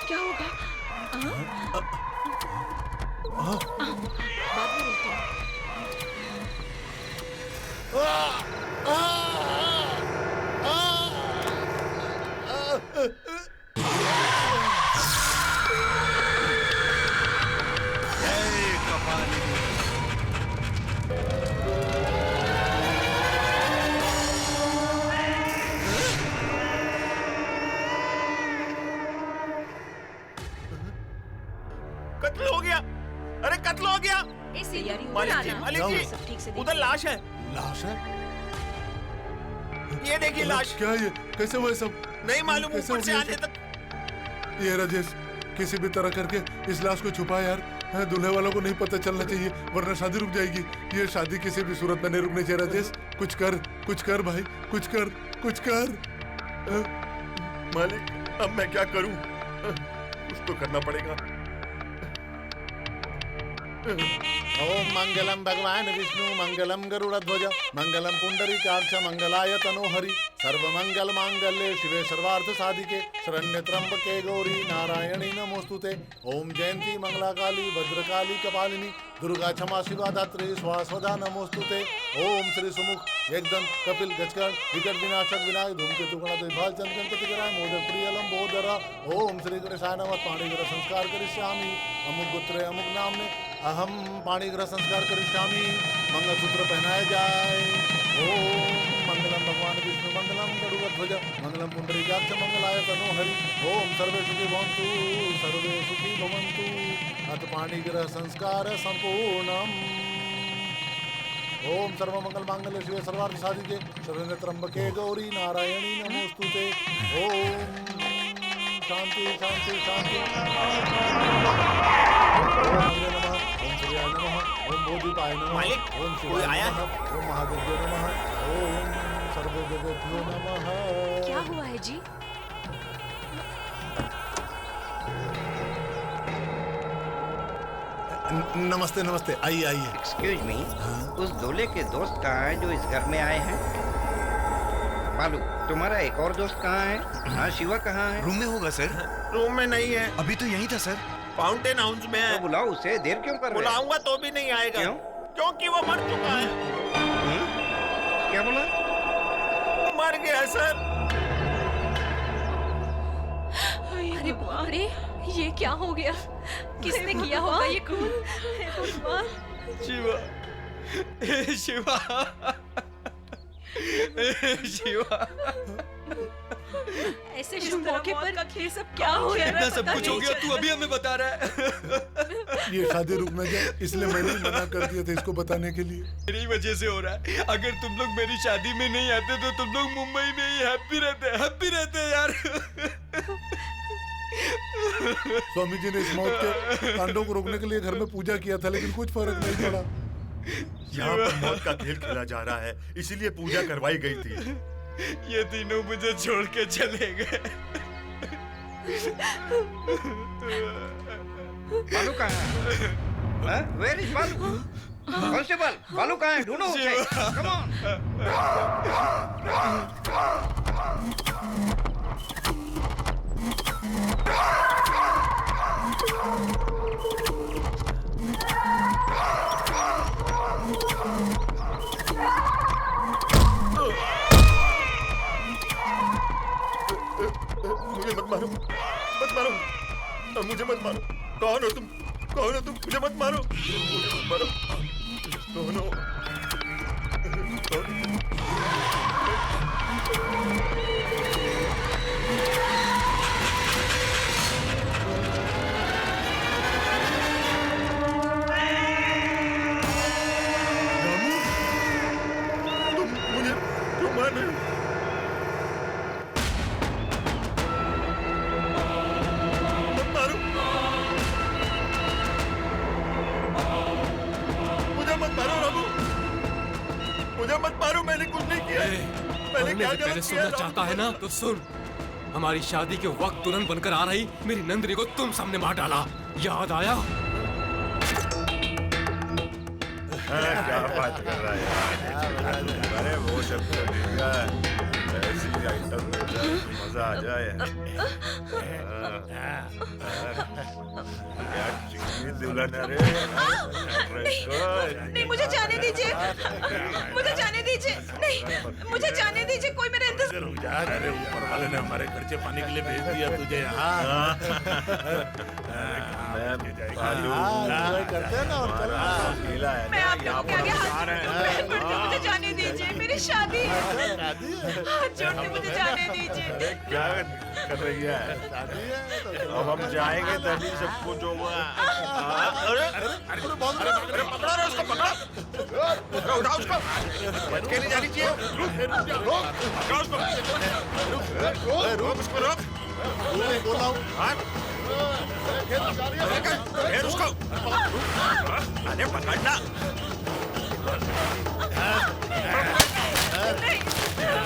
Speaker 12: क्या होगा? बाद में बोलते हैं।
Speaker 3: कत्ल हो गया। अरे कत्ल हो गया। मालिक जी,
Speaker 12: ठीक से
Speaker 3: उधर लाश है।
Speaker 9: लाश है?
Speaker 3: ये देखिए लाश।
Speaker 2: क्या ये? कैसे हुआ सब?
Speaker 3: नहीं मालूम,
Speaker 2: कैसे
Speaker 3: ऊपर से
Speaker 2: हो गया
Speaker 3: आने
Speaker 2: सब?
Speaker 3: तक।
Speaker 2: ये राजेश, किसी भी तरह करके इस लाश को छुपा यार। हाँ, दूल्हे वालों को नहीं पता चलना चाहिए, वरना शादी रुक जाएगी। ये शादी किसी भी सूरत में नहीं रुकनी चाहिए राजेश। कुछ कर भाई, कुछ कर।
Speaker 17: मालिक, अब मैं क्या करूं? कुछ तो करना पड़ेगा।
Speaker 9: ओम मंगलम भगवान विष्णु, मंगलम गरुड़ध्वज, मंगलम पुंडरीकाक्ष, मंगलाय तनोहरि, सर्वमंगल मांगल्ये शिवे सर्वार्थ साधिके, शरण्य त्र्यंबके गौरी नारायणी नमोस्तुते। ओम जयंती मंगला काली भद्रकाली कपालिनी, दुर्गा क्षमा शिवा धात्री स्वास्वदा नमोस्तुते। ओम श्री सुमुख एकदम कपिल गजकर्ण विकट विनाशक विनायक धूमकेतु गणद्विभाल चंद्रकंततिग्राय मोदक प्रियलम बोधरा। ओम श्री गणेशाय नमः। पाणिग्रह संस्कार करिष्यामि। अमुक गोत्रे अमुक नामने अहम पाणिग्रह संस्कार करिष्यामि। मंगलसूत्र पहनाया जाए। ओम मंगलम भगवान विष्णु, मंगलम गरुड़ध्वज, मंगलम पुंडरीकाक्ष, मंगलाय तनोहरि। ओम सर्वे सुखी भवन्तु, सर्वे सुखी भवन्तु। अथ पाणिग्रह संस्कार संपूर्णम। ओम सर्वमंगल मांगल्ये शिवे सर्वार्थ साधिके, शरण्य त्र्यंबके गौरी नारायणी नमोस्तुते। ओम शांति शांति शांति। ओम अग्ने नमः, ओम सूर्याय नमः, ओम बोधिपाय नमः,
Speaker 3: मालिक,
Speaker 9: ओम
Speaker 3: कोई
Speaker 9: शिवाय
Speaker 3: आया
Speaker 9: नमः, ओम महादेव्य नमः, ओम सर्वदेवेभ्यो नमः।
Speaker 12: क्या हुआ है जी?
Speaker 9: नमस्ते नमस्ते, आइए आइए।
Speaker 8: एक्सक्यूज मी, उस दूल्हे के दोस्त कहाँ हैं जो इस घर में आए हैं? बालू, तुम्हारा एक और दोस्त कहाँ है? हाँ, शिवा कहाँ है?
Speaker 4: रूम में होगा सर।
Speaker 3: रूम में नहीं है।
Speaker 4: अभी तो यहीं था सर।
Speaker 3: फाउंटेन हाउस में है।
Speaker 8: तो बुलाओ उसे, देर क्यों कर रहे हो?
Speaker 3: बुलाऊंगा तो भी नहीं आएगा।
Speaker 8: क्यों?
Speaker 3: क्योंकि वो मर चुका है।
Speaker 8: क्या बोला?
Speaker 3: मर गया सर।
Speaker 5: अरे बाप रे, ये क्या हो गया? किसने किया होगा ये खून? हे भगवान।
Speaker 4: शिवा, शिवा, शिवा।
Speaker 5: ऐसे शुभ मौके पर ये सब क्या हो रहा है?
Speaker 4: इतना सब कुछ हो गया, तू अभी हमें बता रहा है।
Speaker 2: ये शादी रुक न जाए, इसलिए मैंने मना कर दिया था इसको बताने के लिए।
Speaker 4: मेरी वजह से हो रहा है। अगर तुम लोग मेरी शादी में नहीं आते तो तुम लोग मुंबई में ही हैप्पी रहते यार।
Speaker 2: स्वामी जी ने इस मौत के कांडों को रोकने के लिए घर में पूजा किया था, लेकिन कुछ फर्क नहीं पड़ा।
Speaker 17: यहाँ पर मौत का खेल खेला जा रहा है, इसीलिए पूजा करवाई गई थी।
Speaker 4: ये तीनों मुझे छोड़ के चले गए।
Speaker 8: बालू कहाँ है? Where is बालू? कांस्टेबल, बालू कहाँ है? ढूंढो उसे। Come on.
Speaker 17: मुझे मत मारो, मत मारो, मुझे मत मारो। कौन हो तुम? कौन हो तुम? मुझे मत मारो, मुझे मत मारो। कौन हो? तुम मुझे क्यों मार रहे हो? मत मारो, मुझे मत मारो रामू, मुझे मत मारो, मैंने कुछ नहीं किया। मैंने क्या
Speaker 6: पहले
Speaker 17: गलत
Speaker 6: सुनना
Speaker 17: किया?
Speaker 6: चाहता है ना तो सुन। हमारी शादी के वक्त दुल्हन बनकर आ रही मेरी नंदिनी को तुम सामने मार डाला, याद आया?
Speaker 17: क्या बात कर रहा है यार? अरे वो सब चलेगा, ऐसी आइटम मजा आ जाए। क्या चिकनी दुल्हन है रे।
Speaker 12: नहीं, मुझे जाने दीजिए, मुझे जाने दीजिए, नहीं, मुझे जाने दीजिए, कोई मेरे इंतजार।
Speaker 9: रुक जा, अरे ऊपर वाले ने हमारे खर्चे पानी के लिए भेज दिया तुझे यहाँ। करते हैं ना और
Speaker 12: मैं आप लोगों के आगे हाथ जोड़ती हूँ, मुझे जाने दीजिए, मेरी शादी है, हाथ जोड़ के मुझे जाने दीजिए।
Speaker 17: क्या कर रही है? अब हम जाएंगे तभी सब कुछ होगा। अरे पकड़ो रे उसको, पकड़ो, उठाओ उसको, बच के नहीं जानी चाहिए। पकड़ो उसको, रोक उसको, रोक। बोला हूँ फिर उसको, अरे पकड़ना।
Speaker 12: नहीं,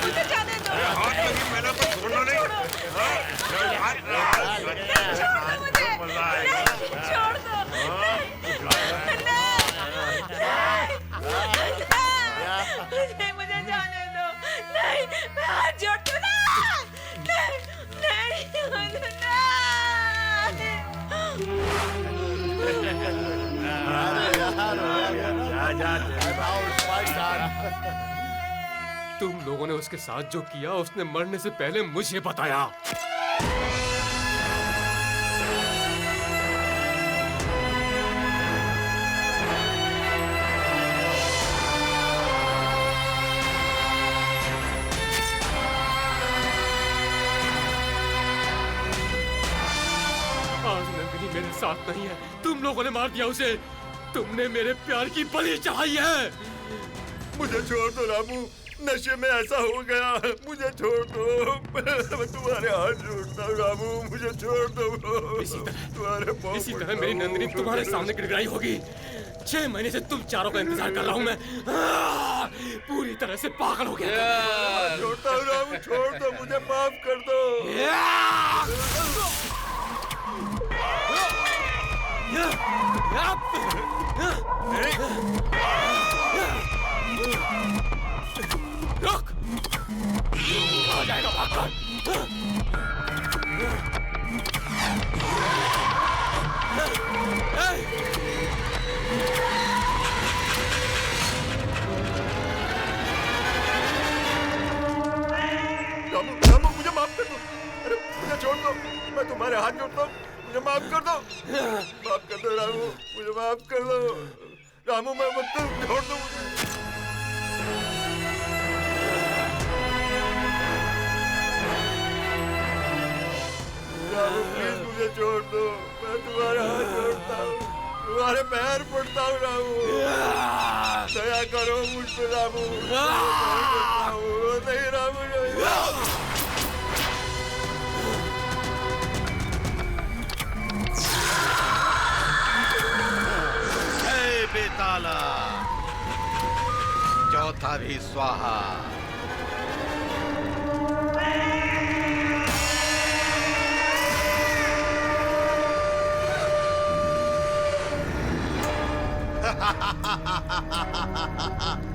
Speaker 12: मुझे जाने दो।
Speaker 17: मैंने तो छोड़ना नहीं।
Speaker 12: छोड़ दो, नहीं, मुझे जाने दो, नहीं, मैं हाथ जोड़ती हूँ, नहीं,
Speaker 6: तुम लोगों ने उसके साथ जो किया उसने मरने से पहले मुझे बताया। आज नंदिनी मेरे साथ नहीं है, तुम लोगों ने मार दिया उसे, तुमने मेरे प्यार की बलि चढ़ाई है।
Speaker 17: मुझे छोड़ दो रामू, नशे में ऐसा हो गया, मुझे छोड़ दो। मैं तुम्हारे हाथ जोड़ता हूँ रामू, मुझे छोड़ दो।
Speaker 6: इसी तरह मेरी नंदिनी तुम्हारे सामने गिड़गिड़ाई होगी। 6 महीने से तुम चारों का इंतजार कर रहा हूँ मैं, पूरी तरह से पागल हो गया।
Speaker 17: छोड़ता हूँ रामू, छोड़ दो, मुझे माफ कर दो।
Speaker 6: रुक, आ जाएगा भागकर।
Speaker 17: रामू, रामू, मुझे माफ कर दो। अरे मुझे छोड़ दो, मैं तुम्हारे हाथ जोड़ता हूँ, मुझे माफ कर दो। माफ कर दो रामू, मुझे माफ कर दो। रामू, मैं मत छोड़ दो मुझे। रामू प्लीज मुझे छोड़ दो, मैं तुम्हारे हाथ जोड़ता हूँ, तुम्हारे पैर पड़ता हूँ रामू, दया करो मुझ पे रामू। नहीं रामू, नहीं।
Speaker 15: जय बेताला, चौथा भी स्वाहा।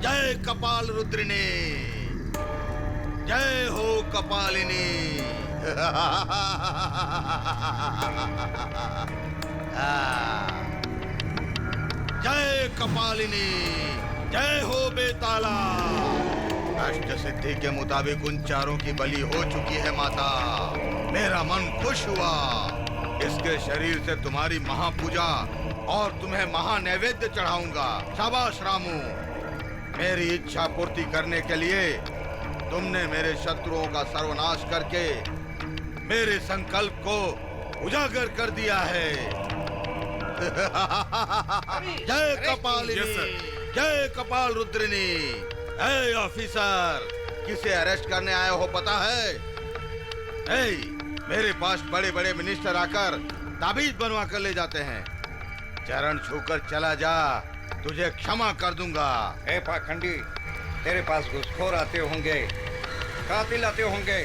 Speaker 15: जय कपाल रुद्रिनी, जय हो कपालिनी। जय कपालिनी, जय हो बेताला। अष्ट सिद्धि के मुताबिक उन चारों की बलि हो चुकी है माता। मेरा मन खुश हुआ। इसके शरीर से तुम्हारी महापूजा और तुम्हें महानैवेद्य चढ़ाऊंगा। शाबाश रामू, मेरी इच्छा पूर्ति करने के लिए तुमने मेरे शत्रुओं का सर्वनाश करके मेरे संकल्प को उजागर कर दिया है। जय कपालिनी, जय कपाल रुद्रिनी। ए ऑफिसर, किसे अरेस्ट करने आए हो पता है? ए, मेरे पास बड़े बड़े मिनिस्टर आकर ताबीज बनवा कर ले जाते हैं। चरण छूकर चला जा, तुझे क्षमा कर दूंगा।
Speaker 8: ए पाखंडी, तेरे पास घुसखोर आते होंगे, कातिल आते होंगे,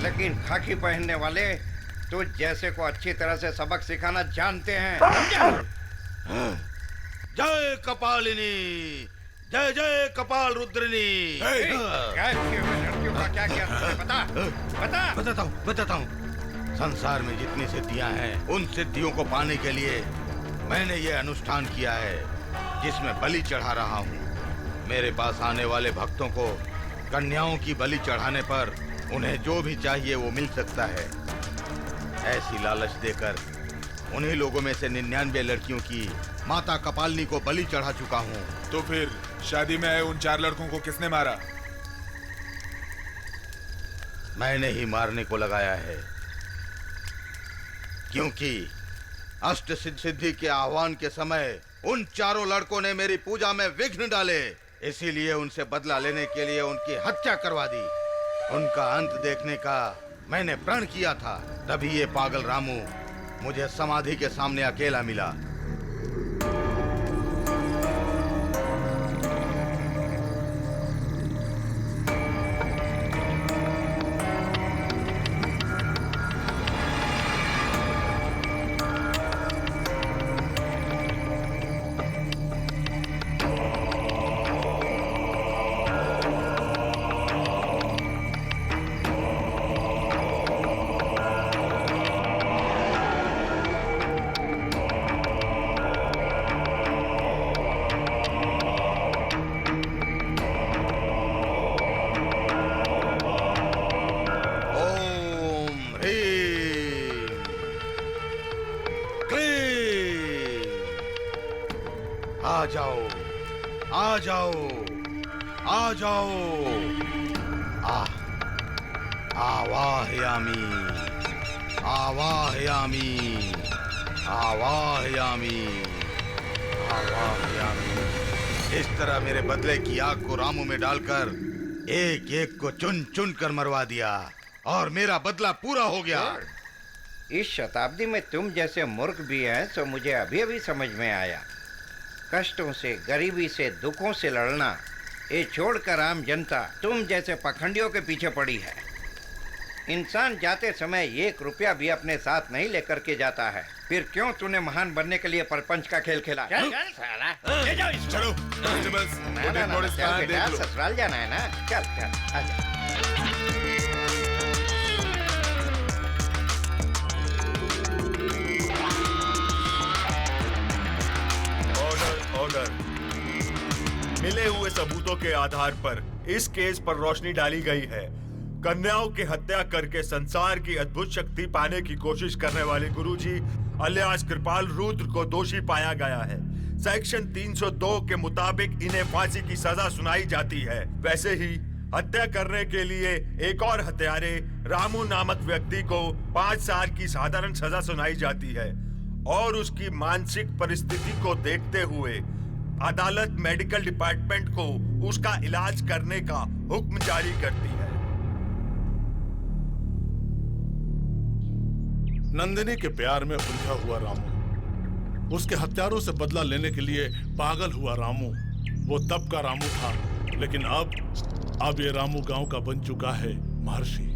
Speaker 8: लेकिन खाकी पहनने वाले तुझ जैसे को अच्छी तरह से सबक सिखाना जानते हैं।
Speaker 15: जय कपालिनी, जय जय कपाल रुद्रिनी।
Speaker 8: लड़कियों का क्या किया तुमने बता?
Speaker 15: बताता हूँ। संसार में जितनी सिद्धियां हैं, उन सिद्धियों को पाने के लिए मैंने ये अनुष्ठान किया है, जिसमें बलि चढ़ा रहा हूँ। मेरे पास आने वाले भक्तों को कन्याओं की बलि चढ़ाने पर उन्हें जो भी चाहिए वो मिल सकता है। ऐसी लालच देकर उन्हीं लोगों में से 99 लड़कियों की माता कपालिनी को बलि चढ़ा चुका हूँ।
Speaker 7: तो फिर शादी में आए उन 4 लड़कों को किसने मारा?
Speaker 15: मैंने ही मारने को लगाया है, क्योंकि अष्ट सिद्धि के आह्वान के समय उन चारों लड़कों ने मेरी पूजा में विघ्न डाले। इसीलिए उनसे बदला लेने के लिए उनकी हत्या करवा दी। उनका अंत देखने का मैंने प्रण किया था, तभी ये पागल रामू मुझे समाधि के सामने अकेला मिला। आ जाओ, आ जाओ, आ जाओ। आवाहयामी, आवाहयामी, आवाहयामी, आवाहयामी। इस तरह मेरे बदले की आग को रामू में डालकर एक एक को चुन चुन कर मरवा दिया और मेरा बदला पूरा हो गया।
Speaker 8: इस शताब्दी में तुम जैसे मूर्ख भी हैं, तो मुझे अभी अभी समझ में आया। कष्टों से, गरीबी से, दुखों से लड़ना ये छोड़कर आम जनता तुम जैसे पखंडियों के पीछे पड़ी है। इंसान जाते समय 1 रुपया भी अपने साथ नहीं लेकर के जाता है। फिर क्यों तूने महान बनने के लिए परपंच का खेल खेला? चल साला, ले जाओ इसको।
Speaker 7: चलो,
Speaker 8: चल बेटा, ससुराल जाना है ना? चल चल, आजा।
Speaker 17: ऑर्डर। मिले हुए सबूतों के आधार पर इस केस पर रोशनी डाली गई है। कन्याओं की हत्या करके संसार की अद्भुत शक्ति पाने की कोशिश करने वाले गुरुजी अलियास कृपाल रुद्र को दोषी पाया गया है। सेक्शन 302 के मुताबिक इन्हें फांसी की सजा सुनाई जाती है। वैसे ही हत्या करने के लिए एक और हत्यारे रामू नामक व्यक्ति को 5 साल की साधारण सजा सुनाई जाती है और उसकी मानसिक परिस्थिति को देखते हुए अदालत मेडिकल डिपार्टमेंट को उसका इलाज करने का हुक्म जारी करती है।
Speaker 9: नंदिनी के प्यार में उलझा हुआ रामू, उसके हत्यारों से बदला लेने के लिए पागल हुआ रामू, वो तब का रामू था, लेकिन अब ये रामू गांव का बन चुका है महर्षि।